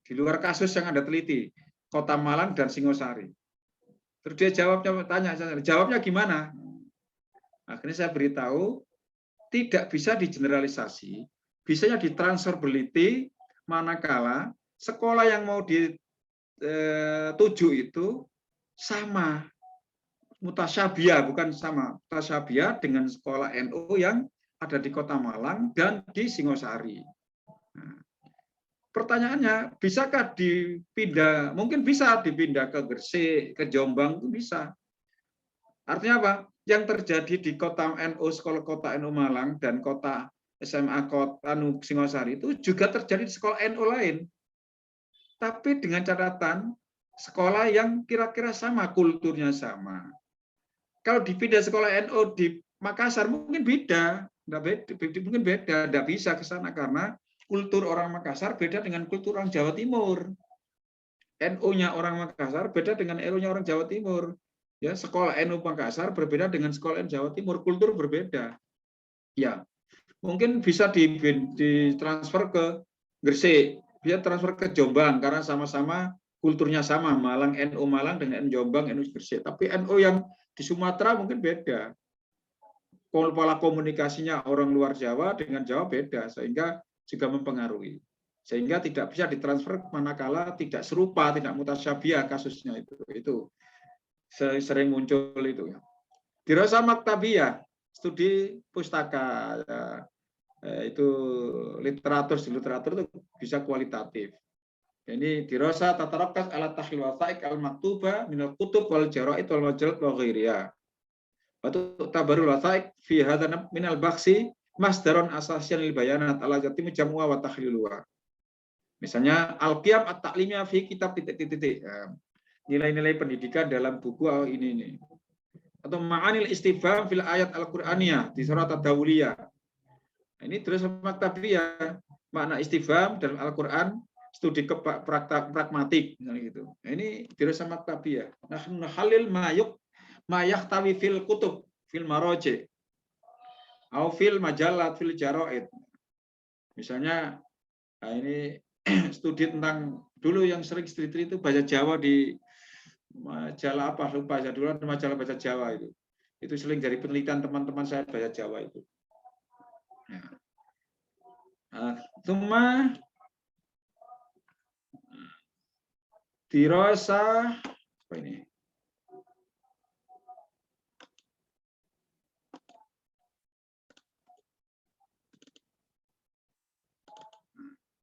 Di luar kasus yang Anda teliti, Kota Malang dan Singosari. Terus dia jawabnya gimana? Akhirnya saya beritahu, tidak bisa digeneralisasi, bisanya ditransferability, manakala sekolah yang mau dituju itu sama, mutasyabiah, bukan sama, mutasyabiah dengan sekolah NU yang ada di Kota Malang dan di Singosari. Nah, pertanyaannya, bisakah dipindah? Mungkin bisa dipindah ke Gresik, ke Jombang, itu bisa. Artinya apa? Yang terjadi di Kota NU, sekolah Kota NU Malang dan Kota SMA Kota Singosari itu juga terjadi di sekolah NU lain. Tapi dengan catatan sekolah yang kira-kira sama, kulturnya sama. Kalau dipindah sekolah NU di Makassar mungkin beda, mungkin beda, tidak bisa ke sana karena kultur orang Makassar beda dengan kultur orang Jawa Timur. NU-nya orang Makassar beda dengan NU-nya orang Jawa Timur. Ya, sekolah NU Makassar berbeda dengan sekolah NU Jawa Timur, kultur berbeda. Ya, mungkin bisa ditransfer ke Gresik, bisa transfer ke Jombang karena sama-sama kulturnya sama, Malang NU Malang dengan Jombang NU Gresik. Tapi NU yang di Sumatera mungkin beda. Pola komunikasinya orang luar Jawa dengan Jawa beda, sehingga juga mempengaruhi. Sehingga tidak bisa ditransfer manakala tidak serupa, tidak mutasyabiah kasusnya itu. Itu sering muncul itu. Dirasa maktabiyah, studi pustaka, ya, itu literatur itu bisa kualitatif. Ini dirasa tatarakas ala tahlil wasaik al maktuba minal kutub wal jaraid wal majalat wa ghairiha. Batu tabarul wasaik fi hadza minal baksi masdaron asasian lil bayanat ala jatimu jamua wa tahliluha. Misalnya al-qiyam at-ta'limiyah fi kitab titik-titik. Nilai-nilai pendidikan dalam buku ini. Atau ma'anil istifham fil ayat al-Qur'aniyah di surat Ad-Dawuliyah. Ini terus maktabiyah, makna istifham dalam Al-Qur'an, studi pragmatik misalnya gitu. Ini terus maktabiyah. Nahnu halil ma yahtawi fil kutub fil maraji au fil majalat fil jaraid. Misalnya ini studi tentang dulu yang sering studi itu bahasa Jawa di majalah apa lupa saya dulu ada majalah bahasa Jawa itu sering dari penelitian teman-teman saya bahasa Jawa itu. Cuma dirasa apa ini?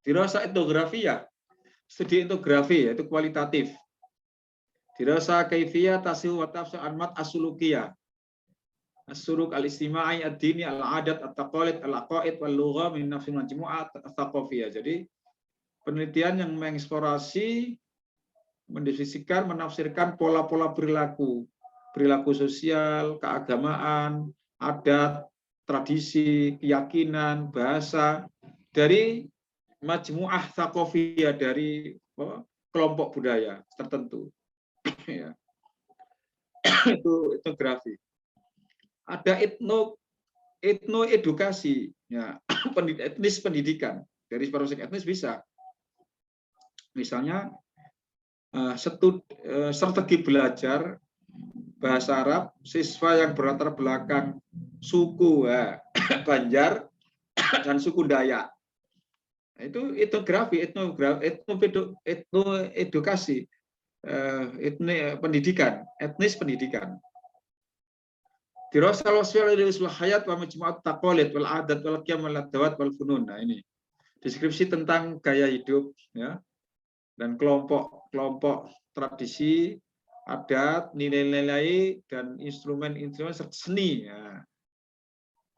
Dirasa etnografi ya, studi etnografi yaitu kualitatif. Dirasa kaifiyah tasihu wa tafsir anmat asulukiyah. As-suluk al-istimai ad-dini al-adat at-taqalid al-aqaid wal lugha min nafsi majmu'at at-thaqafiyah. Jadi penelitian yang mengeksplorasi, mendefinisikan, menafsirkan pola-pola perilaku sosial, keagamaan, adat, tradisi, keyakinan, bahasa dari majmu'ah thaqafiyah, dari kelompok budaya tertentu. Ya. Itu etnografi. Ada etnoedukasi, ya, etnis pendidikan. Dari perspektif etnis bisa. Misalnya strategi belajar bahasa Arab siswa yang berlatar belakang suku Banjar dan suku Dayak. Nah, itu etnografi, etnoedukasi, pendidikan, etnis pendidikan. Dirasal wasfiyal usul hayat wa majmu'at taqalid wal adat wal qiyam wal adawat wal funun. Nah, ini deskripsi tentang gaya hidup, ya, dan kelompok tradisi, adat, nilai-nilai dan instrumen-instrumen seni, ya.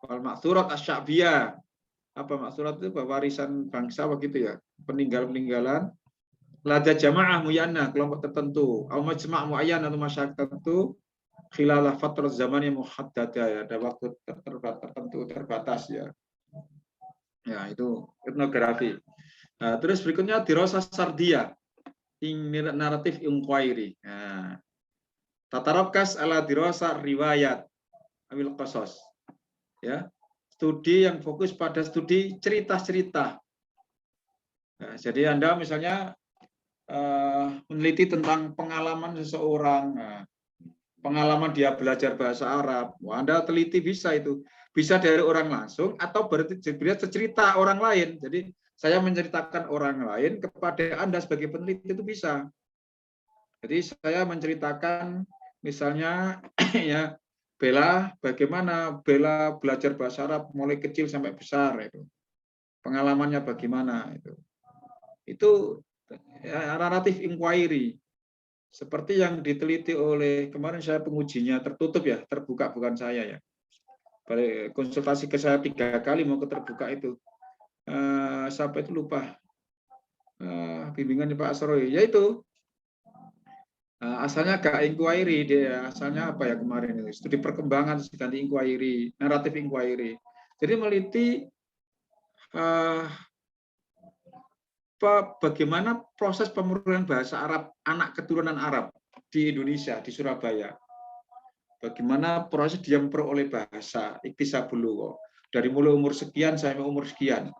Wal ma'thurat asy-sya'biyah. Apa ma'thurat itu? Warisan bangsa begitu, ya, peninggalan-peninggalan. Lada jamaah muyanna, kelompok tertentu, au majma' muayyan atau masyarakat tertentu, khilalah fatrat zaman yang muhaddadah, ya, ada waktu tertentu terbatas, ya. Ya, itu etnografi. Nah, terus berikutnya dirasa sardia, naratif inquiry. Nah, tatarabkas ala dirasa riwayat amil qasas. Ya, studi yang fokus pada studi cerita-cerita. Nah, jadi Anda misalnya meneliti tentang pengalaman seseorang, pengalaman dia belajar bahasa Arab, Anda teliti bisa itu. Bisa dari orang langsung atau bercerita orang lain. Jadi saya menceritakan orang lain kepada Anda sebagai peneliti itu bisa. Jadi saya menceritakan misalnya ya bagaimana Bella belajar bahasa Arab mulai kecil sampai besar itu. Pengalamannya bagaimana itu. Itu ya, naratif inquiry. Seperti yang diteliti oleh kemarin saya pengujinya tertutup, ya, terbuka bukan saya, ya. Konsultasi ke saya 3 kali mau ke terbuka itu. Siapa itu lupa. Bimbingannya Pak Asroy, yaitu asalnya gak inquiry, dia asalnya apa ya kemarin itu, studi perkembangan ganti inquiry, naratif inquiry. Jadi meliti bagaimana proses pemurnian bahasa Arab anak keturunan Arab di Indonesia, di Surabaya. Bagaimana proses dia memperoleh bahasa iktisabul lugha dari mulai umur sekian sampai umur sekian,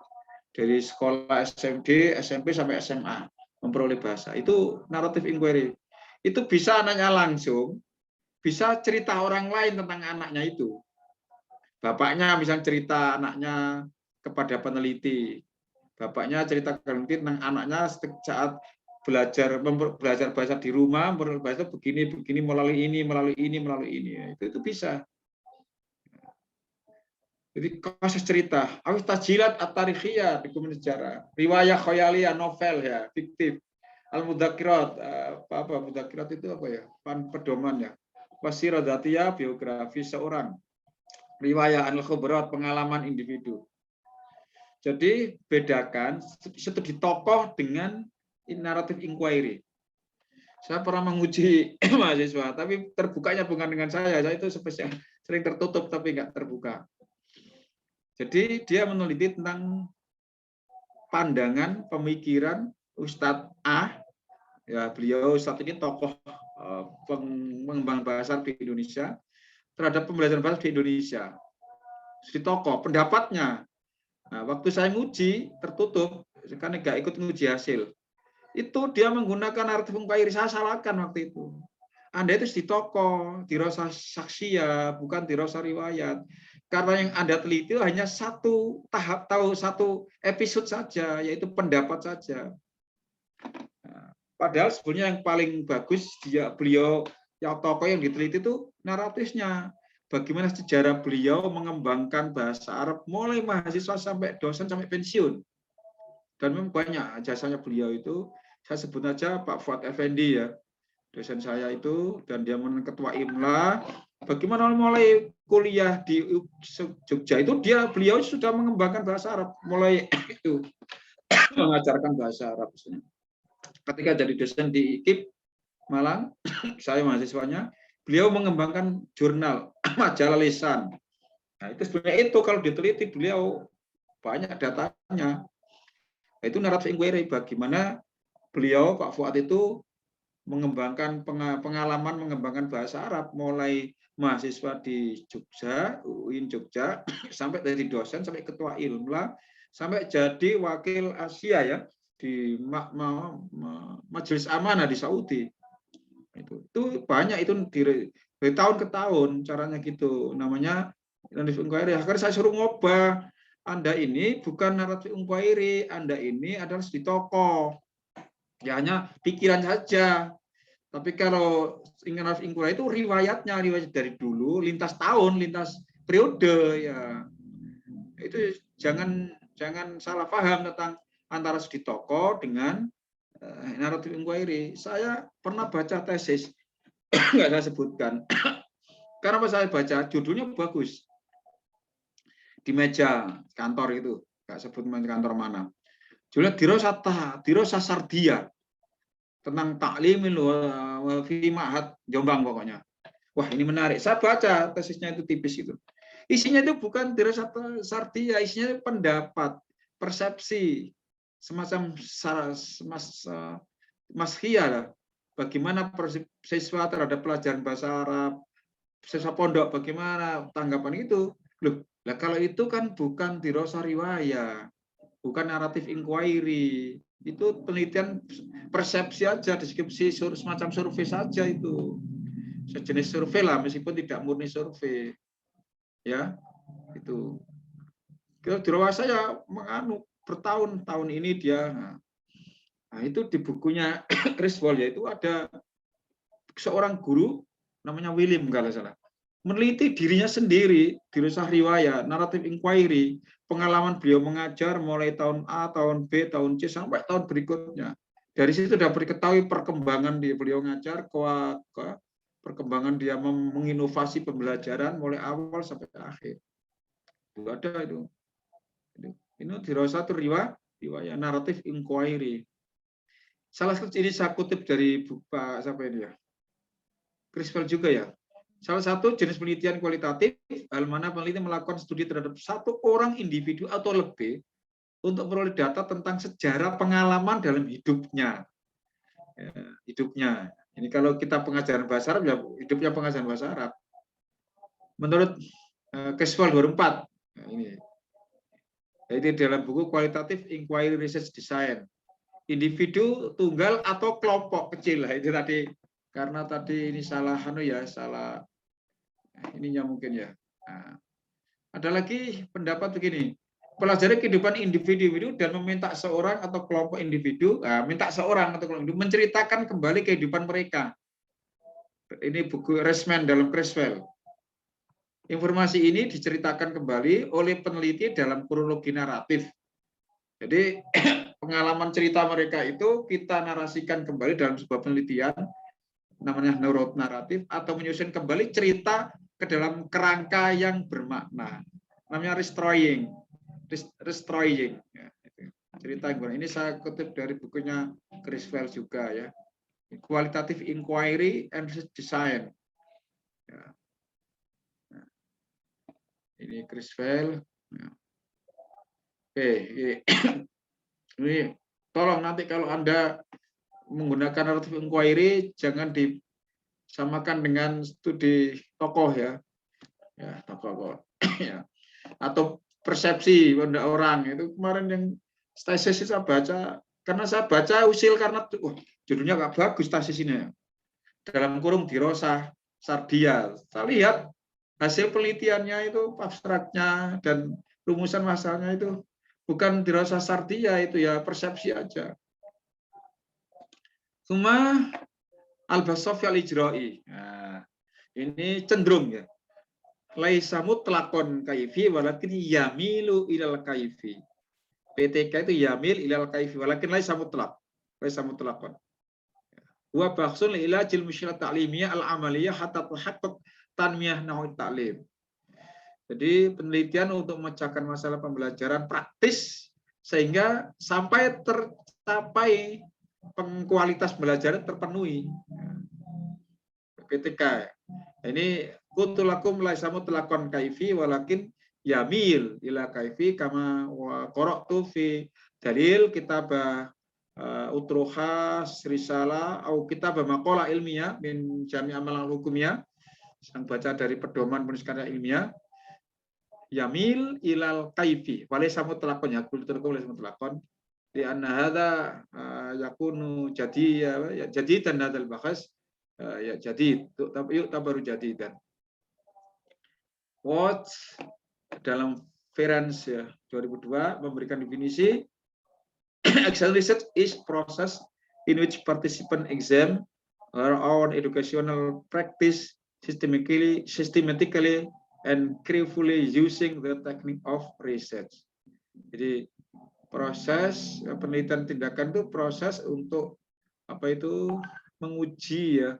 dari sekolah SMP, SMP sampai SMA memperoleh bahasa. Itu naratif inquiry. Itu bisa anaknya langsung, bisa cerita orang lain tentang anaknya itu. Bapaknya misalnya cerita anaknya kepada peneliti. Bapaknya cerita peneliti tentang anaknya saat belajar bahasa di rumah, bahasa begini melalui ini. Itu bisa. Jadi kasus cerita, awis tajilat at-tarikhiyah, dokumen sejarah, riwayah khayaliyah, novel, ya, fiktif, al-mudzakirat, mudzakirat itu apa ya? Pedoman, ya. Wasirah dzatiyah, biografi seorang, riwayah al-khubrat, pengalaman individu. Jadi bedakan studi tokoh dengan naratif inquiry. Saya pernah menguji mahasiswa, tapi terbukanya bukan dengan saya itu spesial, sering tertutup tapi nggak terbuka. Jadi dia meneliti tentang pandangan, pemikiran Ustadz A, ya, beliau saat ini tokoh pengembang bahasa di Indonesia, terhadap pembelajaran bahasa di Indonesia. Si tokoh, pendapatnya. Nah, waktu saya nguji tertutup, karena nggak ikut nguji hasil. Itu dia menggunakan naratif inquiry, saya salahkan waktu itu. Anda itu di tokoh, dirasa saksiyah, bukan dirasa riwayat. Karena yang Anda teliti hanya satu tahap, satu episode saja, yaitu pendapat saja. Nah, padahal sebenarnya yang paling bagus beliau yang tokoh yang diteliti itu naratifnya. Bagaimana sejarah beliau mengembangkan bahasa Arab mulai mahasiswa sampai dosen sampai pensiun. Dan memang banyak jasanya beliau itu. Saya sebut aja Pak Fuad Effendi, ya. dosen saya itu, dan dia ketua IMLA. Bagaimana mulai kuliah di Jogja itu beliau sudah mengembangkan bahasa Arab, mulai itu mengajarkan bahasa Arab. Ketika jadi dosen di IKIP Malang, saya mahasiswanya, beliau mengembangkan jurnal majalah lisan. Nah, itu sebenarnya itu kalau diteliti beliau banyak datanya. Nah, itu naratif inquiry, bagaimana beliau Pak Fuad itu mengembangkan pengalaman mengembangkan bahasa Arab, mulai mahasiswa di Jogja, UIN Jogja, sampai dari dosen sampai ketua ILMLA, sampai jadi wakil Asia ya di Majelis Amanah di Saudi. Itu banyak, itu dari tahun ke tahun caranya gitu, namanya naratif inquiry. Akhirnya saya suruh ngubah, Anda ini bukan naratif inquiry, Anda ini adalah di tokoh. Ya hanya pikiran saja. Tapi kalau naratif inquiry itu riwayat dari dulu, lintas tahun, lintas periode ya. Itu jangan salah paham tentang antara studi tokoh dengan naratif inquiry. Saya pernah baca tesis, nggak saya sebutkan. Karena apa saya baca, judulnya bagus. Di meja kantor itu, nggak sebut kantor mana. Judulnya Dirosah Sardia, tentang taklimil fi Ma'had Jombang pokoknya. Wah, ini menarik. Saya baca tesisnya itu tipis itu. Isinya itu bukan dirosah sardia, isinya pendapat, persepsi, semacam maschia lah. Bagaimana siswa terhadap pelajaran bahasa Arab, siswa pondok bagaimana tanggapan itu. Loh, lah kalau itu kan bukan dirosah riwayah, bukan naratif inquiry. Itu penelitian persepsi aja, deskripsi semacam survei saja itu. Sejenis survei lah, meskipun tidak murni survei. Ya, itu. Kalau di rumah saya bertahun-tahun ini dia. Nah, itu di bukunya Criswell, yaitu ada seorang guru namanya William kalau salah, meneliti dirinya sendiri, dirosah riwayah, naratif inquiry, pengalaman beliau mengajar mulai tahun A, tahun B, tahun C sampai tahun berikutnya. Dari situ dapat diketahui perkembangan beliau mengajar, perkembangan dia menginovasi pembelajaran mulai awal sampai akhir. Itu ada itu. Ini dirosah itu riwayah, naratif inquiry. Salah satu ini saya kutip dari Pak siapa ini ya? Criswell juga ya. Salah satu jenis penelitian kualitatif, hal mana peneliti melakukan studi terhadap satu orang individu atau lebih untuk memperoleh data tentang sejarah pengalaman dalam hidupnya. Hidupnya. Ini kalau kita pengajaran bahasa Arab, ya hidupnya pengajaran bahasa Arab. Menurut Criswell 2004, ini. Jadi dalam buku Qualitative Inquiry Research Design, individu tunggal atau kelompok kecil, itu tadi. Karena tadi ini salah salah ininya mungkin ya. Nah, ada lagi pendapat begini, pelajari kehidupan individu dan meminta seorang atau kelompok individu, minta seorang atau kelompok individu menceritakan kembali kehidupan mereka. Ini buku Resman dalam Criswell. Informasi ini diceritakan kembali oleh peneliti dalam kronologi naratif. Jadi pengalaman cerita mereka itu kita narasikan kembali dalam sebuah penelitian, namanya naratif, atau menyusun kembali cerita ke dalam kerangka yang bermakna, namanya restoring. Ya, cerita yang ini saya kutip dari bukunya Criswell juga ya, Qualitative Inquiry and Design ya. Nah, ini Criswell ya. Oke, ini tolong nanti kalau Anda menggunakan naratif inquiry jangan disamakan dengan studi tokoh ya, tokoh ya, atau persepsi orang. Itu kemarin yang tesis saya baca, karena saya baca usil karena judulnya nggak bagus tesis ini, dalam kurung dirosah sardia. Saya lihat hasil penelitiannya itu abstraknya dan rumusan masalahnya itu bukan dirosah sardia, itu ya persepsi aja. Cuma al-basofi al-ijra'i. Nah, ini cenderung ya. Laisa mutlaqon kaifi walakin yamilu ilal kaifi. PTK itu yamil ilal kaifi walakin laisa mutlaq. Laisa mutlaqon. Wa bahsun li ilajil mushkilat ta'limiyah al-amaliyah hatta tahaqqaq tanmiyah nawi ta'lim. Jadi penelitian untuk memecahkan masalah pembelajaran praktis sehingga sampai tercapai kualitas belajar terpenuhi. PTK. Ini kutulakum laisa mutlaqan kaifi walakin yamil ila kaifi kama wa qara'tu fi dalil kitabah utruhas risalah atau kitabah maqalah ilmiah min jami' amal hukumiyah, sang baca dari pedoman penulis karya ilmiah, yamil ilal kaifi walaysa mutlaqan, yakul terkulis mutlaqan di anna hadza yakunu jadi dan hadzal bahas ya jadi yuk tabaru jadi. Dan Watts dalam Ference ya 2002 memberikan definisi excellent research is process in which participant examine their own educational practice systematically and carefully using the technique of research. Jadi proses penelitian tindakan itu proses untuk apa itu menguji ya,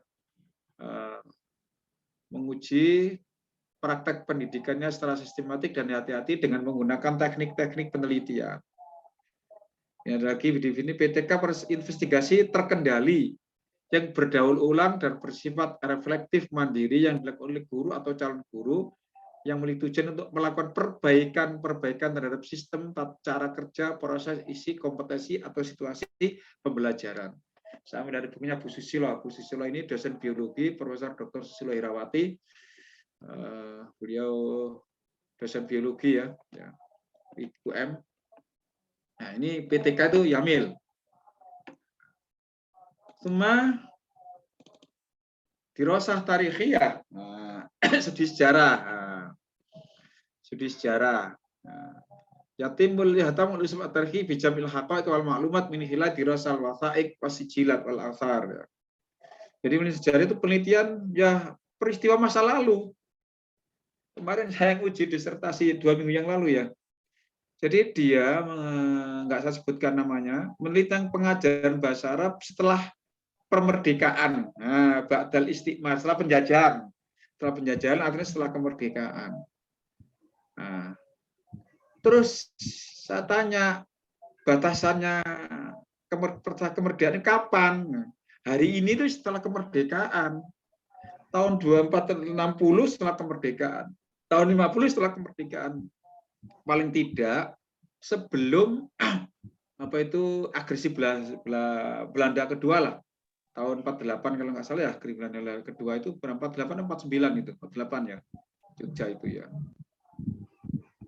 menguji praktek pendidikannya secara sistematik dan hati-hati dengan menggunakan teknik-teknik penelitian. Ya, lagi di sini PTK investigasi terkendali yang berdaur ulang dan bersifat reflektif mandiri yang dilakukan oleh guru atau calon guru yang memiliki tujuan untuk melakukan perbaikan terhadap sistem, cara kerja, proses, isi, kompetensi atau situasi pembelajaran. Saya dari bukunya Bu Susilo. Bu Susilo ini dosen biologi, Profesor Dr. Susilo Irawati. Beliau dosen biologi ya, IUM. Nah, ini PTK itu yamil. Semua dirosah tarikhiyah, studi sejarah, studi sejarah. Yatimul yahtamul ism at-tarikhi bi jam'il haqa'iq wal ma'lumat min khilal dirasal wasaiq wasijilat wal athar. Jadi sejarah itu penelitian ya peristiwa masa lalu. Kemarin saya uji disertasi 2 minggu yang lalu ya. Jadi dia nggak saya sebutkan namanya, meneliti pengajaran bahasa Arab setelah kemerdekaan, ba'dal istiqmar, setelah penjajahan. Setelah penjajahan artinya setelah kemerdekaan. Nah, terus saya tanya batasannya kemerdekaan kapan? Hari ini tuh setelah kemerdekaan. Tahun 2460 setelah kemerdekaan. Tahun 50 setelah kemerdekaan. Paling tidak sebelum apa itu agresi Belanda kedua lah. Tahun 48 kalau nggak salah ya, agresi Belanda kedua itu 48 49 itu, 48 ya. Jogja itu ya.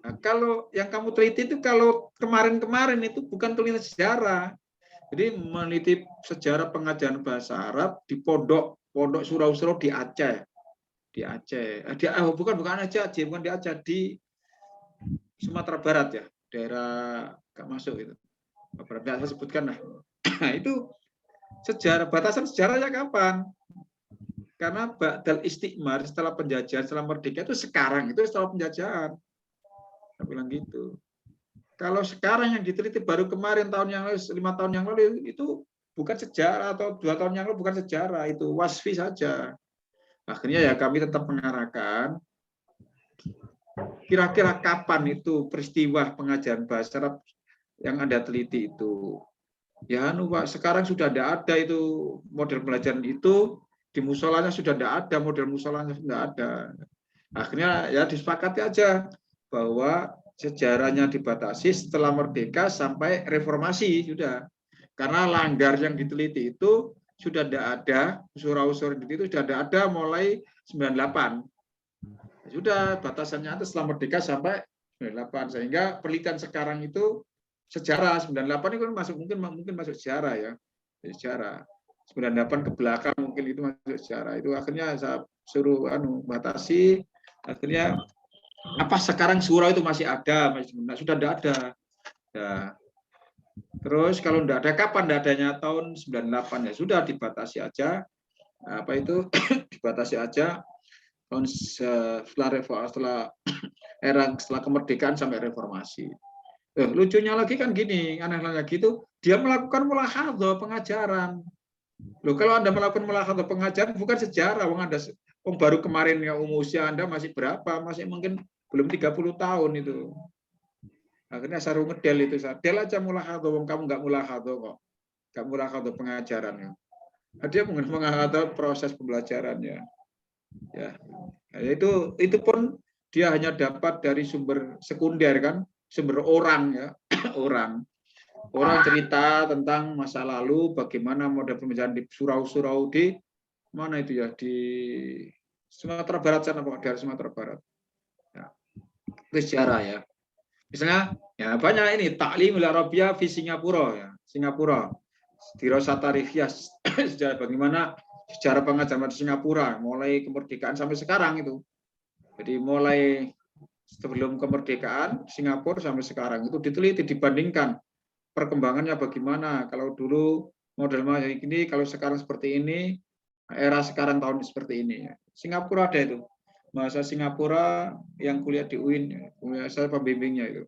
Nah, kalau yang kamu teliti itu kalau kemarin-kemarin itu bukan penelitian sejarah. Jadi meneliti sejarah pengajaran bahasa Arab di pondok surau-surau di Aceh. Di Aceh. Bukan Aceh, bukan di Aceh, di Sumatera Barat ya. Daerah nggak masuk itu. Beberapa saya sebutkan lah. Nah, itu sejarah, batasan sejarahnya kapan? Karena ba'dal istiqmar, setelah penjajahan, setelah merdeka itu sekarang, itu setelah penjajahan. Saya bilang gitu. Kalau sekarang yang diteliti baru kemarin tahun yang lalu, 5 tahun yang lalu itu bukan sejarah, atau 2 tahun yang lalu bukan sejarah, itu wasfi saja. Akhirnya ya kami tetap mengarahkan kira-kira kapan itu peristiwa pengajaran bahasa Arab yang Anda teliti itu. Ya Pak, sekarang sudah tidak ada itu model pelajaran itu, di musolanya sudah tidak ada, model musolanya tidak ada. Akhirnya ya disepakati aja bahwa sejarahnya dibatasi setelah merdeka sampai reformasi sudah. Karena langgar yang diteliti itu sudah tidak ada, surau-surau itu sudah tidak ada mulai 98. Sudah batasannya itu setelah merdeka sampai 98, sehingga penelitian sekarang itu sejarah 98 itu masuk mungkin masuk sejarah ya. Sejarah 98 ke belakang mungkin itu masuk sejarah. Itu akhirnya saya suruh batasi, akhirnya apa sekarang surau itu masih ada, sudah tidak ada. Ya. Terus kalau tidak ada kapan tidak adanya tahun 98 ya sudah dibatasi aja. Apa itu dibatasi aja tahun setelah kemerdekaan sampai reformasi. Lucunya lagi kan gini, aneh lagi itu dia melakukan mulahadhah pengajaran. Loh, kalau Anda melakukan mulakhadah pengajaran bukan sejarah, baru kemarin ya usia Anda masih berapa? Masih mungkin belum 30 tahun itu. Akhirnya saru ngedel itu, del aja mulakhadah, kamu nggak mulakhadah kok. Nggak mulakhadah pengajaran ya. Dia mengalami proses pembelajarannya. Ya, itu pun dia hanya dapat dari sumber sekunder kan, sumber orang ya, orang cerita tentang masa lalu, bagaimana model pembelajaran di surau-surau di mana itu ya, di Sumatera Barat sana, dari Sumatera Barat. Ya, itu sejarah ya. Misalnya ya banyak ini Ta'limul Arabiyah di Singapura ya, Singapura. Dirasah Tarifiyah sejarah bagaimana sejarah pengajaran di Singapura mulai kemerdekaan sampai sekarang itu. Jadi mulai sebelum kemerdekaan Singapura sampai sekarang itu diteliti, dibandingkan perkembangannya bagaimana. Kalau dulu model ini, kalau sekarang seperti ini, era sekarang tahun seperti ini. Singapura ada itu. Bahasa Singapura yang kuliah di UIN, saya pembimbingnya itu.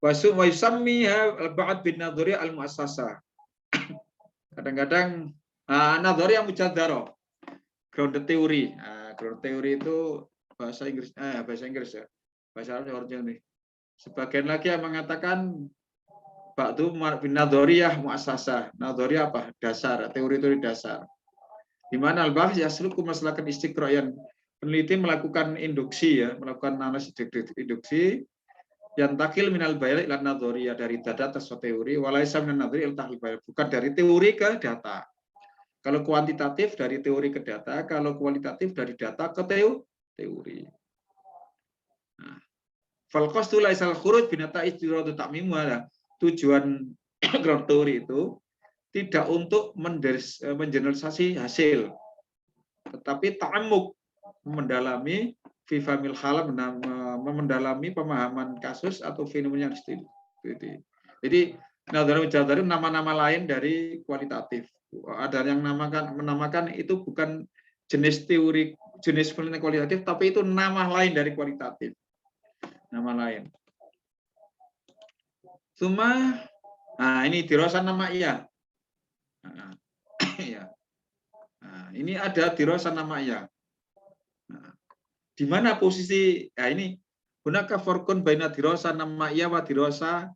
Wa yusammiha al-ba'd bin nadhari al-mu'assasah. Kadang-kadang nadhari yang mujaddarah, grounded theory. Grounded theory itu bahasa Inggris ya. Bahasa Arab nih. Sebagian lagi yang mengatakan ba'du bin nadhariyah mu'assasah. Nadhari apa? Dasar, teori-teori dasar. Di mana al-bahs yasluku maslakan istiqra'yan. Peneliti melakukan induksi ya, melakukan analisis induksi yang takil minal bayar ila nadhoriyah, dari data ke teori, walaisa minal nadhori ila tahlil bayar, bukan dari teori ke data. Kalau kuantitatif dari teori ke data, kalau kualitatif dari data ke teori. Nah, fal qasdu laisal khuruj bi nata'ij diradu ta'mimu. Tujuan ground teori itu tidak untuk mengeneralisasi hasil, tetapi ta'ammuk, mendalami fifamil halam, mendalami pemahaman kasus atau fenomena yang studi. Jadi nadhari nama-nama lain dari kualitatif. Ada yang menamakan itu bukan jenis teori, jenis penelitian kualitatif, tapi itu nama lain dari kualitatif. Nama lain. Cuma, ini dirasah nama iya. Ini ada dirasah nama iya. Di mana posisi ini gunaka forkun baina dirasah nama'iyah wa dirasah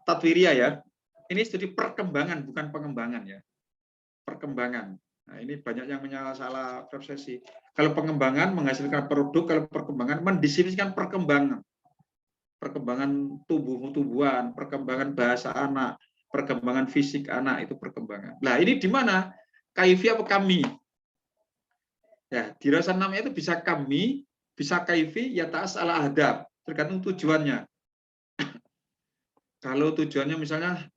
tatwiriyah ya. Ini studi perkembangan bukan pengembangan ya. Perkembangan. Nah, ini banyak yang salah persepsi. Kalau pengembangan menghasilkan produk, kalau perkembangan mendefinisikan perkembangan. Perkembangan tumbuhan, perkembangan bahasa anak, perkembangan fisik anak, itu perkembangan. Nah, ini di mana? Kaifiyah apa kami? Ya, dirasah namanya itu bisa kami, bisa kaifi, ya ta'as ala adab, tergantung tujuannya. Kalau tujuannya misalnya,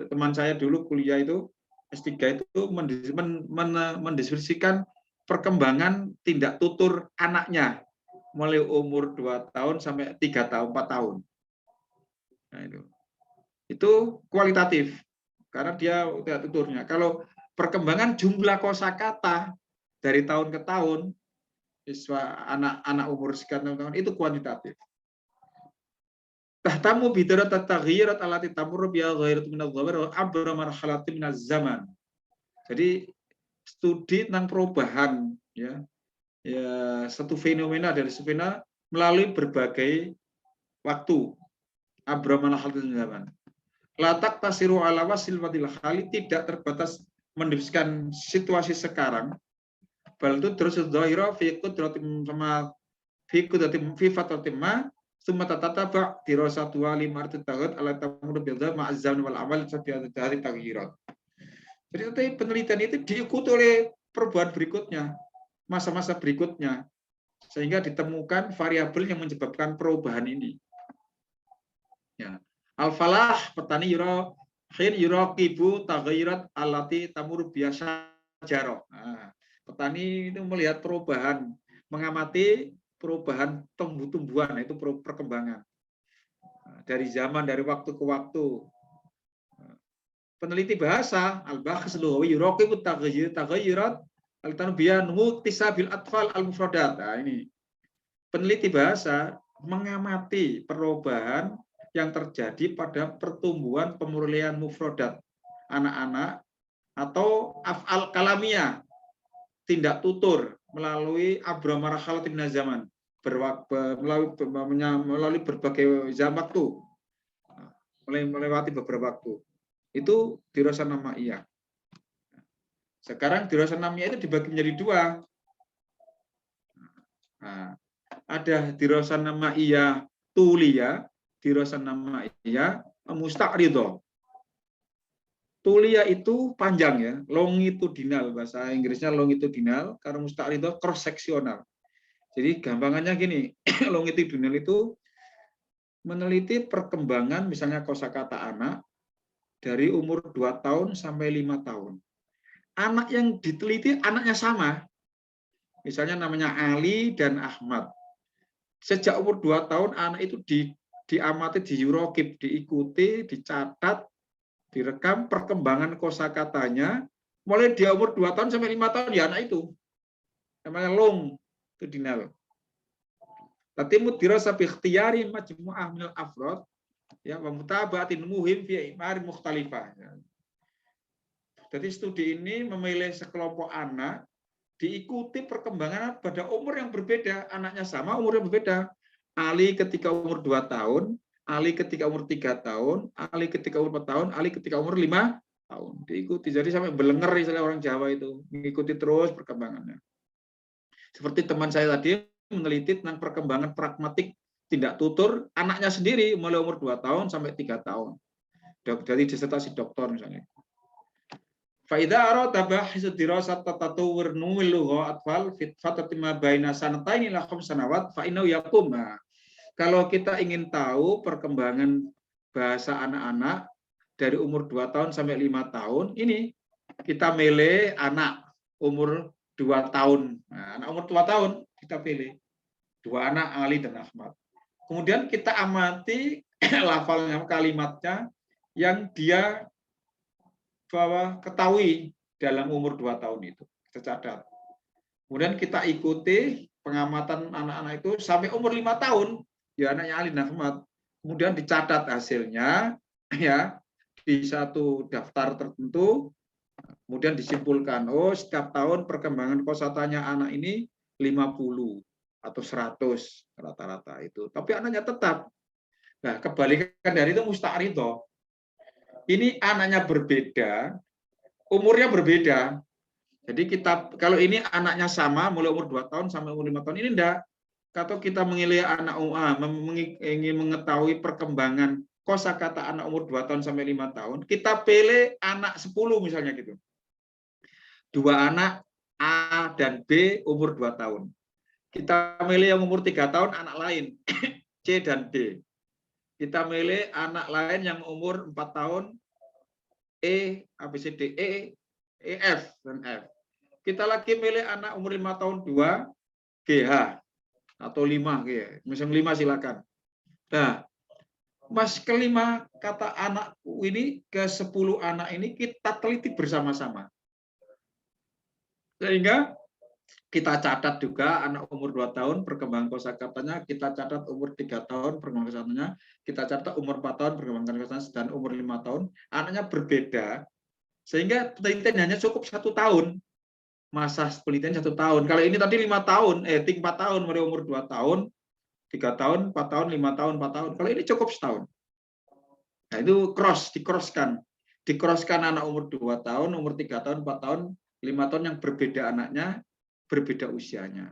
teman saya dulu kuliah itu, S3 itu mendeskripsikan perkembangan tindak tutur anaknya, mulai umur 2 tahun sampai 3 tahun, 4 tahun. Nah, itu kualitatif, karena dia tindak tuturnya. Kalau perkembangan jumlah kosakata, dari tahun ke tahun, siswa anak-anak umur sekian tahun itu kuantitatif. Tahtamu bidarat at-taghyirat allati tamurru biha ghairat min adh-dhawir wa abra marhalati min az-zaman. Jadi studi tentang perubahan ya satu fenomena dari fenomena melalui berbagai waktu. Abra marhalati min zaman. La taqtasiru ala wasil wadil hali, tidak terbatas mendefinisikan situasi sekarang. Bal itu terus dhahira fi qudratim sama fi qudratim fi fatratim ma summa tatataba dirasatu wa limartu tahud ala tamur bil ma'azzam wal amal dari taghyirat. Jadi penelitian itu diikuti oleh perubahan berikutnya, masa-masa berikutnya, sehingga ditemukan variabel yang menyebabkan perubahan ini. Ya. Al-falah petani yuraqibu taghyirat allati tamur biasa jaro. Petani itu melihat perubahan, mengamati perubahan tumbuh-tumbuhan, itu perkembangan dari zaman, dari waktu ke waktu. Peneliti bahasa al-bahs lughawi yuraqibu taghyirat al-tanbiyan muktisabil atfal al-mufradat. Nah, ini peneliti bahasa mengamati perubahan yang terjadi pada pertumbuhan pemurlian mufradat anak-anak atau af'al kalamiyah, tindak tutur melalui abra marhalatin minaz zaman, melalui berbagai zaman waktu, melewati beberapa waktu. Itu dirasa nama iya. Sekarang dirasa namanya itu dibagi menjadi dua. Nah, ada dirasa nama iya tulia, dirasa nama iya musta'ridho. Tulia itu panjang ya, longitudinal, bahasa Inggrisnya longitudinal, karena musta'ridho cross seksional. Jadi gampangannya gini, longitudinal itu meneliti perkembangan misalnya kosakata anak dari umur 2 tahun sampai 5 tahun. Anak yang diteliti anaknya sama. Misalnya namanya Ali dan Ahmad. Sejak umur 2 tahun anak itu diamati, di Eurokip, diikuti, dicatat, direkam perkembangan kosakatanya mulai dia umur 2 tahun sampai 5 tahun ya anak itu. Namanya longitudinal. Tatimu dirasa bi ikhtiyari majmu'ah minal afrad ya wa mutaba'atin muhim fi imar mukhtalifah. Jadi studi ini memilih sekelompok anak, diikuti perkembangan pada umur yang berbeda, anaknya sama, umur yang berbeda. Ali ketika umur 2 tahun, Ali ketika umur 3 tahun, Ali ketika umur 4 tahun, Ali ketika umur 5 tahun. Diikuti, jadi sampai belenger istilah orang Jawa itu, mengikuti terus perkembangannya. Seperti teman saya tadi meneliti tentang perkembangan pragmatik tindak tutur anaknya sendiri mulai umur 2 tahun sampai 3 tahun. Dari disertasi doktor misalnya. Faida arada bahisu dirasat tatawur numil lugha atfal fit fatati ma baina sanataini ila khams sanawat fa innahu yaqum. Kalau kita ingin tahu perkembangan bahasa anak-anak dari umur 2 tahun sampai 5 tahun, ini kita milih anak umur 2 tahun. Nah, anak umur 2 tahun kita pilih. 2 anak Ali dan Ahmad. Kemudian kita amati lafalnya, kalimatnya yang dia ketahui dalam umur 2 tahun itu. Kita catat. Kemudian kita ikuti pengamatan anak-anak itu sampai umur 5 tahun. Ya anaknya Ali dan Ahmad. Kemudian dicatat hasilnya ya di satu daftar tertentu. Kemudian disimpulkan, oh setiap tahun perkembangan kosakatanya anak ini 50 atau 100 rata-rata itu. Tapi anaknya tetap. Nah, kebalikan dari itu musta'ridho. Ini anaknya berbeda, umurnya berbeda. Jadi kita kalau ini anaknya sama mulai umur 2 tahun sampai umur 5 tahun ini enggak. Kalau kita memilih anak ingin mengetahui perkembangan kosakata anak umur 2 tahun sampai 5 tahun, kita pilih anak 10 misalnya gitu. 2 anak A dan B umur 2 tahun. Kita milih yang umur 3 tahun anak lain, C dan D. Kita milih anak lain yang umur 4 tahun, E, A, B, C, D, E, F, dan F. Kita lagi milih anak umur 5 tahun 2, GH, atau 5, misalnya 5 silakan. Nah, mas kelima kata anakku ini ke 10 anak ini kita teliti bersama-sama. Sehingga kita catat juga anak umur 2 tahun perkembangan kosakatanya, kita catat umur 3 tahun perkembangan kosakatanya, kita catat umur 4 tahun perkembangan kosakatanya, dan umur 5 tahun. Anaknya berbeda, sehingga penelitian hanya cukup 1 tahun. Masa penelitian 1 tahun. Kalau ini tadi 5 tahun, 4 tahun, mulai umur 2 tahun, 3 tahun, 4 tahun, 5 tahun, 4 tahun. Kalau ini cukup setahun. Nah, itu dikrosskan. Dikrosskan anak umur 2 tahun, umur 3 tahun, 4 tahun, 5 tahun yang berbeda anaknya, berbeda usianya.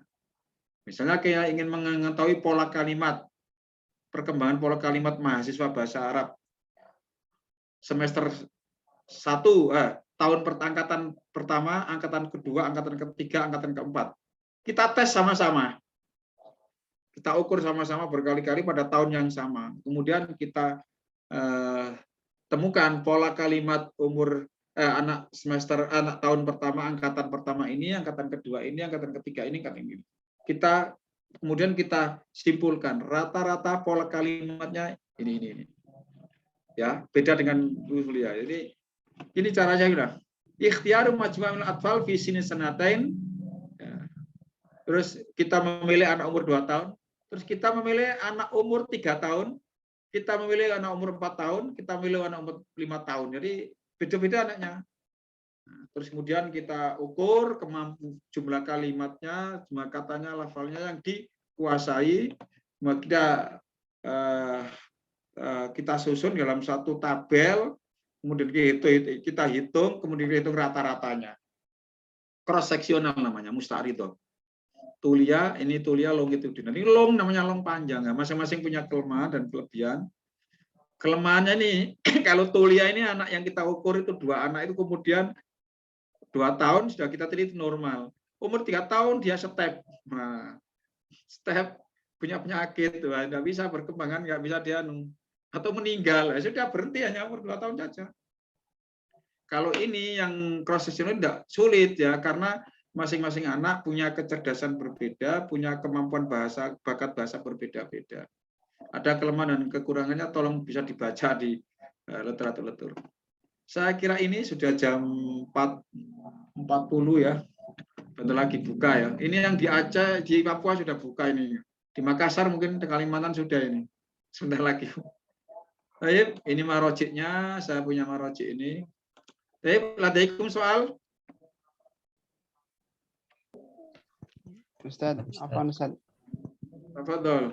Misalnya kayak ingin mengetahui pola kalimat, perkembangan pola kalimat mahasiswa bahasa Arab. Semester 1, tahun angkatan pertama, angkatan kedua, angkatan ketiga, angkatan keempat. Kita tes sama-sama. Kita ukur sama-sama berkali-kali pada tahun yang sama. Kemudian kita temukan pola kalimat umur anak tahun pertama, angkatan pertama ini, angkatan kedua ini, angkatan ketiga ini, angkatan ini. Kemudian kita simpulkan rata-rata pola kalimatnya ini. Ya, beda dengan kuliah. Jadi ini caranya udah. Ikhtiaru majmu'ul atfal fi sinin sanatain. Ya. Terus kita memilih anak umur 2 tahun, terus kita memilih anak umur 3 tahun, kita memilih anak umur 4 tahun, kita memilih anak umur 5 tahun. Jadi beda-beda anaknya. Terus kemudian kita ukur kemampuan jumlah kalimatnya, jumlah katanya, lafalnya yang dikuasai. Kita susun dalam satu tabel, kemudian kita hitung, kemudian kita hitung rata-ratanya. Cross seksional namanya, musta'ridah. Tulia, ini tulia longitudinal. Ini long namanya long panjang. Masing-masing punya kelemahan dan kelebihan. Kelemahannya nih, kalau tulia ini anak yang kita ukur itu 2 anak itu kemudian 2 tahun sudah kita teliti normal. Umur 3 tahun dia step. Nah, step punya penyakit, nggak bisa berkembangan, nggak bisa dia atau meninggal. Sudah berhenti hanya umur 2 tahun saja. Kalau ini yang cross sectional tidak sulit ya, karena masing-masing anak punya kecerdasan berbeda, punya kemampuan bahasa, bakat bahasa berbeda-beda. Ada kelemahan dan kekurangannya, tolong bisa dibaca di literatur. Saya kira ini sudah jam 4.40 ya. Bentar lagi buka ya. Ini yang di Aceh, di Papua sudah buka ini. Di Makassar mungkin, di Kalimantan sudah ini. Sebentar lagi. Baik, ini marojiknya. Saya punya marojik ini. Baik, ladaikum soal. Ustaz, apa Ustaz? Tafadhol.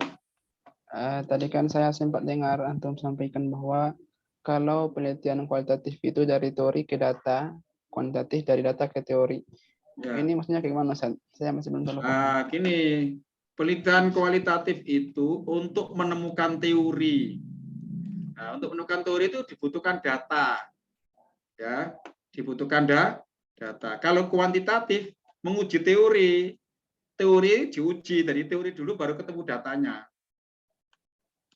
Tadi kan saya sempat dengar antum sampaikan bahwa kalau penelitian kualitatif itu dari teori ke data, kuantitatif dari data ke teori. Ya. Ini maksudnya gimana, Ustaz? Saya masih belum tahu. Gini, penelitian kualitatif itu untuk menemukan teori. Nah, untuk menemukan teori itu dibutuhkan data. Ya, dibutuhkan data. Kalau kuantitatif menguji teori. Teori diuji dari teori dulu baru ketemu datanya.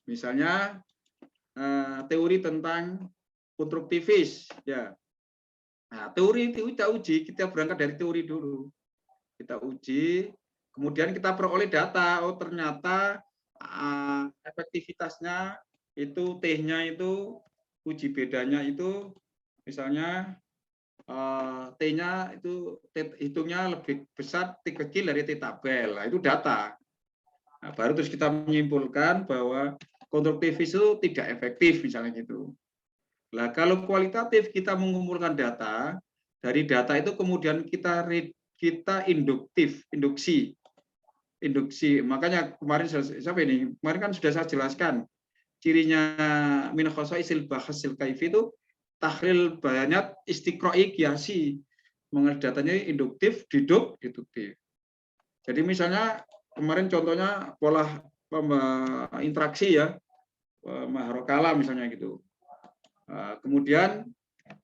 Misalnya teori tentang konstruktivis, ya. Nah, teori itu kita uji, kita berangkat dari teori dulu. Kita uji, kemudian kita peroleh data. Oh, ternyata efektivitasnya itu T-nya itu, uji bedanya itu misalnya T-nya itu hitungnya lebih besar, kecil dari T tabel. Nah, itu data. Nah, baru terus kita menyimpulkan bahwa konstruktivis itu tidak efektif misalnya gitu. Nah, kalau kualitatif kita mengumpulkan data, dari data itu kemudian kita induksi. Makanya kemarin sampai ini, kemarin kan sudah saya jelaskan cirinya min khosaisil bahasil kaifi itu tahlil banyak istiqra'i qiyasi. Datanya induktif, deduktif. Jadi misalnya kemarin contohnya pola interaksi ya, mahrokala misalnya gitu. Kemudian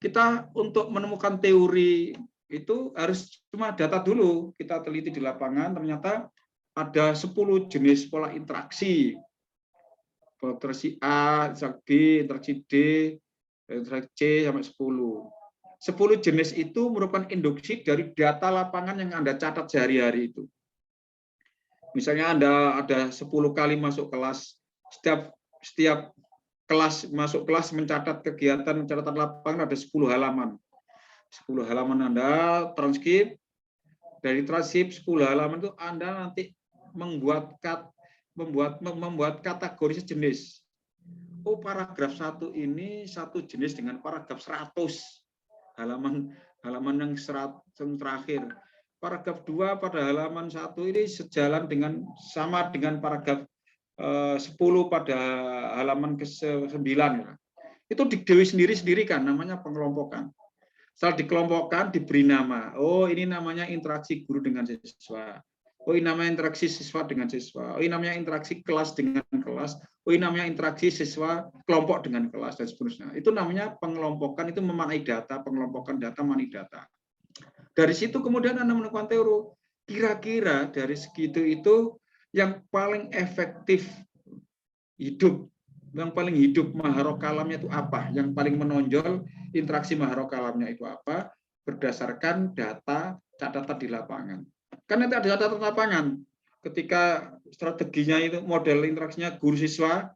kita untuk menemukan teori itu harus cuma data dulu. Kita teliti di lapangan, ternyata ada 10 jenis pola interaksi. Interaksi A, interaksi B, interaksi D, interaksi C sampai 10. 10 jenis itu merupakan induksi dari data lapangan yang Anda catat sehari-hari itu. Misalnya Anda ada 10 kali masuk kelas, setiap kelas masuk kelas mencatat kegiatan catatan lapangan ada 10 halaman. 10 halaman Anda transkrip, dari transkrip 10 halaman itu Anda nanti membuat kategori sejenis. Oh, paragraf 1 ini satu jenis dengan paragraf 100 halaman yang terakhir. Paragraf 2 pada halaman 1 ini sejalan sama dengan paragraf 10 pada halaman ke-9. Itu dikdewi sendiri kan, namanya pengelompokan. Setelah dikelompokkan, diberi nama. Oh, ini namanya interaksi guru dengan siswa. Oh, ini namanya interaksi siswa dengan siswa. Oh, ini namanya interaksi kelas dengan kelas. Oh, ini namanya interaksi siswa kelompok dengan kelas, dan seterusnya. Itu namanya pengelompokan, itu memaknai data, pengelompokan data, memaknai data. Dari situ kemudian Anda menemukan teori. Kira-kira dari segitu itu yang paling efektif hidup, yang paling hidup maharokalamnya itu apa? Yang paling menonjol interaksi maharokalamnya itu apa? Berdasarkan data catatan di lapangan. Kan nanti ada catatan lapangan. Ketika strateginya itu model interaksinya guru siswa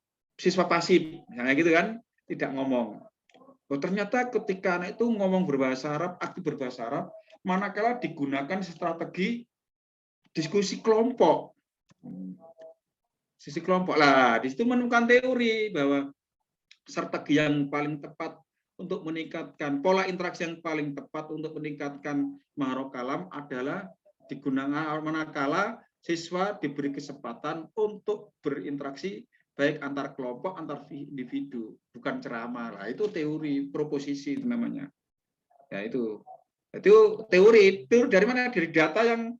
pasif, misalnya gitu kan, tidak ngomong. Oh, ternyata ketika anak itu ngomong berbahasa Arab, aktif berbahasa Arab, manakala digunakan strategi diskusi kelompok. Sisi kelompok lah, di situ menemukan teori bahwa strategi yang paling tepat untuk meningkatkan pola interaksi yang paling tepat untuk meningkatkan maharah kalam adalah digunakan manakala siswa diberi kesempatan untuk berinteraksi baik antar kelompok, antar individu, bukan ceramah lah. Itu teori proposisi itu namanya. Ya itu teori dari mana? Dari data yang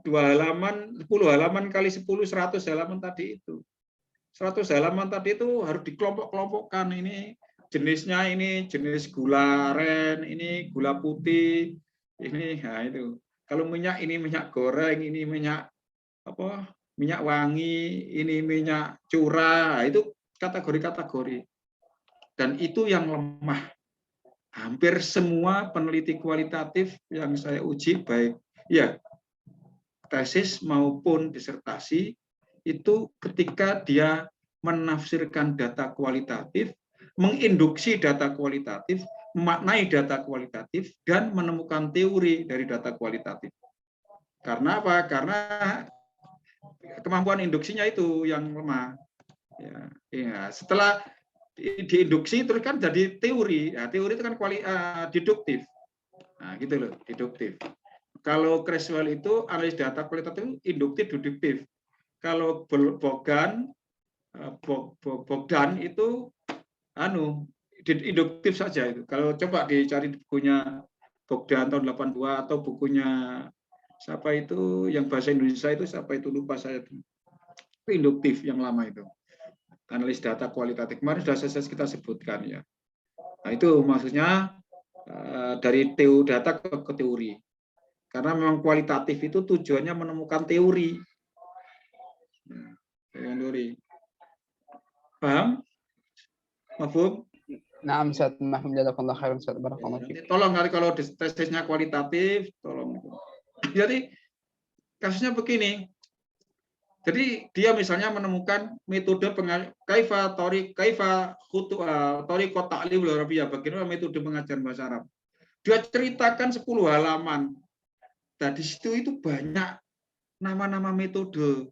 2 halaman, 10 halaman kali 10, 100 halaman tadi itu. 100 halaman tadi itu harus dikelompok-kelompokkan. Ini jenisnya, ini jenis gula aren, ini gula putih, ini nah itu. Kalau minyak ini minyak goreng, ini minyak apa? Minyak wangi, ini minyak curah, itu kategori-kategori. Dan itu yang lemah. Hampir semua peneliti kualitatif yang saya uji, baik ya tesis maupun disertasi, itu ketika dia menafsirkan data kualitatif, menginduksi data kualitatif, memaknai data kualitatif, dan menemukan teori dari data kualitatif. Karena apa? Karena kemampuan induksinya itu yang lemah. Ya, setelah diinduksi terus kan jadi teori. Ya, teori itu kan deduktif. Nah, gitu loh, deduktif. Kalau Creswell itu analis data kualitatif induktif deduktif. Kalau Bogdan itu induktif saja itu. Kalau coba dicari bukunya Bogdan tahun 82 atau bukunya siapa itu yang bahasa Indonesia itu siapa itu lupa saya itu. Induktif yang lama itu. Analis data kualitatif kemarin sudah kita sebutkan ya. Nah, itu maksudnya dari data ke teori. Karena memang kualitatif itu tujuannya menemukan teori. Teori. Paham? Mafhum? Naam, Ustaz. Mahfum, jazakallah khairan, Ustaz. Barakallahu fiik. Tolong kalau tesisnya kualitatif, tolong. Jadi kasusnya begini. Jadi dia misalnya menemukan metode kaifa tariqat ta'limul arabiyyah, bagaimana metode mengajar bahasa Arab. Dia ceritakan 10 halaman. Nah, di situ itu banyak nama-nama metode.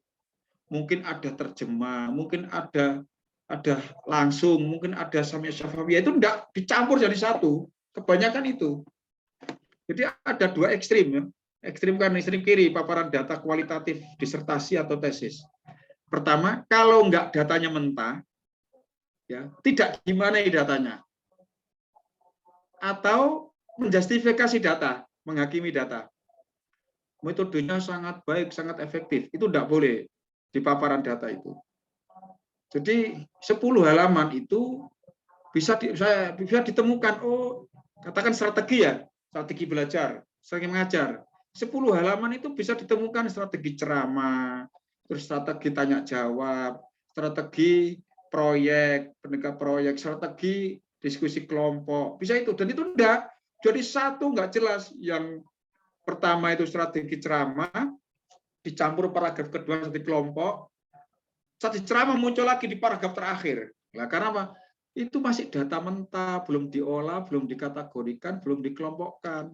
Mungkin ada terjemah, mungkin ada langsung, mungkin ada Samia Syafawiyah, itu enggak dicampur jadi satu. Kebanyakan itu. Jadi ada 2 ekstrim ya. Ekstrim kanan, ekstrim kiri paparan data kualitatif disertasi atau tesis. Pertama, kalau enggak datanya mentah, ya tidak gimana datanya. Atau menjustifikasi data, menghakimi data. Metodenya sangat baik, sangat efektif. Itu enggak boleh di paparan data itu. Jadi 10 halaman itu bisa ditemukan, oh katakan strategi ya, strategi belajar, strategi mengajar. 10 halaman itu bisa ditemukan strategi ceramah, terus strategi tanya jawab, strategi proyek, penegak proyek, strategi diskusi kelompok, bisa itu. Dan itu enggak, jadi satu enggak jelas. Yang pertama itu strategi ceramah, dicampur paragraf kedua strategi kelompok, strategi ceramah muncul lagi di paragraf terakhir. Nah, karena apa? Itu masih data mentah, belum diolah, belum dikategorikan, belum dikelompokkan.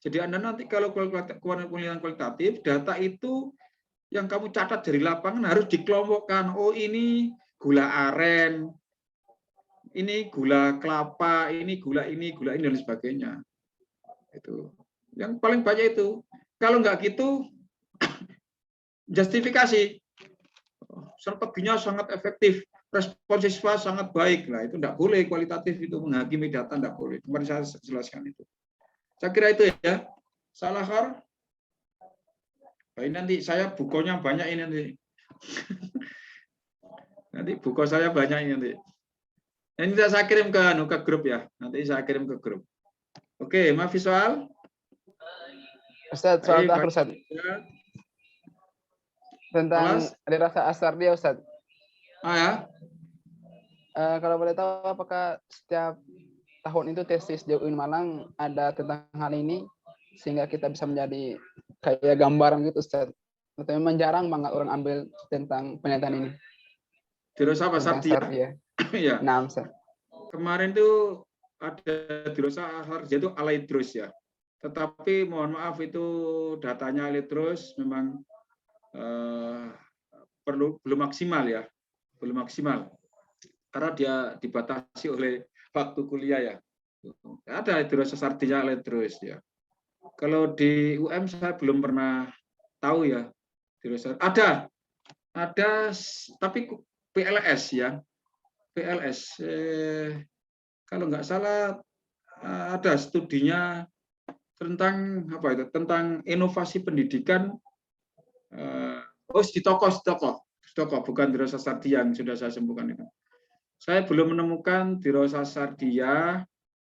Jadi Anda nanti kalau penelitian kualitatif, data itu yang kamu catat dari lapangan harus dikelompokkan. Oh, ini gula aren, ini gula kelapa, ini, dan sebagainya. Itu. Yang paling banyak itu. Kalau nggak gitu, justifikasi. Strateginya sangat efektif, respon siswa sangat baik. Nah, itu enggak boleh kualitatif itu menghakimi data, enggak boleh. Kemarin saya jelaskan itu. Saya kira itu ya. Salah khar. Ini nanti saya bukunya banyak ini nanti. Nanti buku saya banyak ini nanti. Ini saya kirim ke grup ya. Nanti saya kirim ke grup. Oke, maaf soal. Ustaz, soal terakhir, Ustaz. Tentang ada rasa asar dia, Ustaz. Ya. Kalau boleh tahu, apakah setiap tahun itu tesis di UIN Malang ada tentang hal ini sehingga kita bisa menjadi kayak gambaran gitu, Ustaz? Atau memang jarang banget orang ambil tentang penelitian ini? Terus apa Sardia? Ya. Nah, Ustaz. Kemarin itu ada Dirosa Sardia itu Alaidrus ya. Tetapi mohon maaf itu datanya Alaidrus memang belum maksimal ya, belum maksimal karena dia dibatasi oleh waktu kuliah ya. Ada Dirosah Sardia terus ya. Kalau di UM saya belum pernah tahu ya. Dirosah ada tapi PLS ya. PLS kalau nggak salah ada studinya tentang apa itu? Tentang inovasi pendidikan. Di Toko, bukan Dirosah Sardia yang sudah saya sembuhkan itu. Saya belum menemukan Dirosah Sardia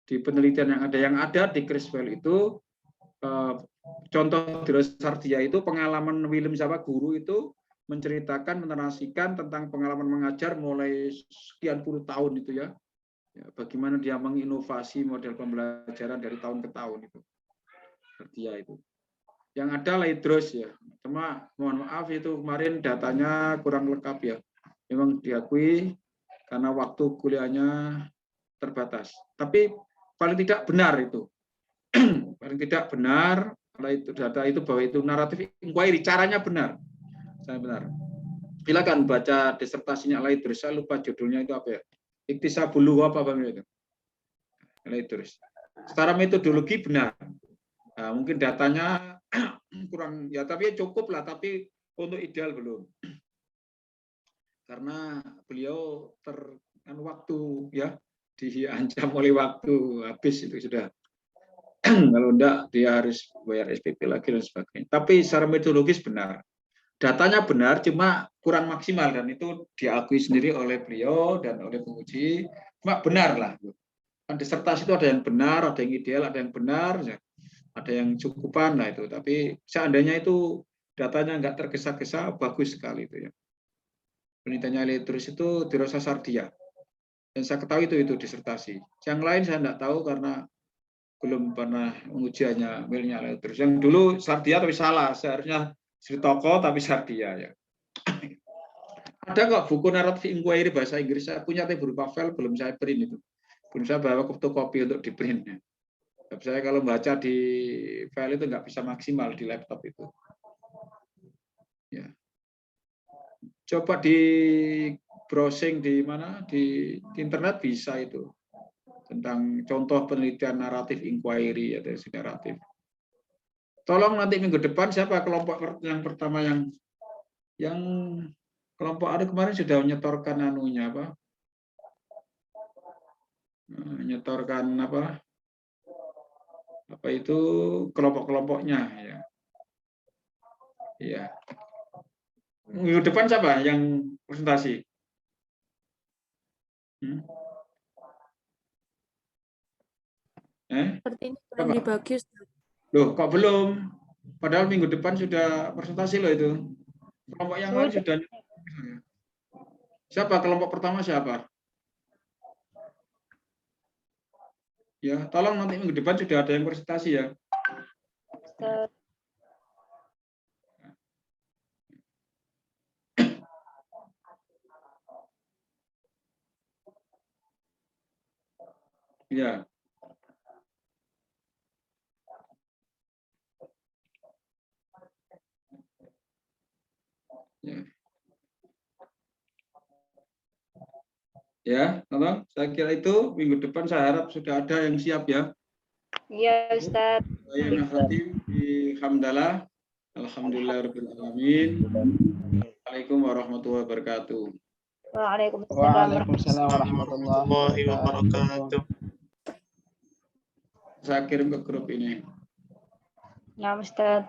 di penelitian yang ada di Criswell itu. Contoh Dirosah Sardia itu pengalaman William Zawa guru itu menceritakan, menarasikan tentang pengalaman mengajar mulai sekian puluh tahun itu ya. Bagaimana dia menginovasi model pembelajaran dari tahun ke tahun itu. Sardia itu. Yang ada Laidros ya. Cuma mohon maaf itu kemarin datanya kurang lengkap ya. Memang diakui karena waktu kuliahnya terbatas. Tapi paling tidak benar itu. Paling tidak benar kalau itu data itu bahwa itu naratif inquiry, caranya benar. Saya benar. Silakan baca disertasinya Laidros. Saya lupa judulnya itu apa ya. Iktisabul apa itu. Laidros. Secara metodologi benar. Nah, mungkin datanya kurang ya, tapi cukup lah, tapi untuk ideal belum. Karena beliau waktu ya, diancam oleh waktu, habis itu sudah. Kalau enggak dia harus bayar SPP lagi dan sebagainya. Tapi secara metodologis benar. Datanya benar, cuma kurang maksimal dan itu diakui sendiri oleh beliau dan oleh penguji. Cuma benar lah. Kan disertasi itu ada yang benar, ada yang ideal, ada yang benar. Ada yang cukupan lah itu, tapi seandainya itu datanya nggak tergesa-gesa, bagus sekali itu ya. Penelitiannya Laidros itu Dirosah Sardia, dan saya ketahui itu disertasi. Yang lain saya nggak tahu karena belum pernah pengujiannya milnya Laidros. Yang dulu Sardia tapi salah, seharusnya Sri Toko tapi Sardia ya. Ada kok buku naratif inquiry bahasa Inggris, saya punya tapi berupa file, belum saya print itu. Belum saya bawa fotokopi untuk di printnya. Saya kalau baca di file itu nggak bisa maksimal di laptop itu. Ya. Coba di browsing di mana di internet bisa itu tentang contoh penelitian naratif inquiry atau naratif. Tolong nanti minggu depan siapa kelompok yang pertama yang kelompok ada kemarin sudah menyetorkan anunya apa? Menyetorkan apa itu kelompok-kelompoknya ya. Iya. Minggu depan siapa yang presentasi? Seperti ini belum dibagi. Loh, kok belum? Padahal minggu depan sudah presentasi loh itu. Kelompok yang lain sudah. Siapa kelompok pertama siapa? Ya, tolong nanti minggu depan sudah ada yang presentasi ya. Ya. Ya. Ya, tolong. Saya kira itu minggu depan saya harap sudah ada yang siap ya. Iya, Ustaz. Alhamdulillah. Alhamdulillahirabbil alamin. Assalamualaikum warahmatullahi wabarakatuh. Waalaikumsalam warahmatullahi wabarakatuh. Saya kirim ke grup ini. Nah, Ustaz.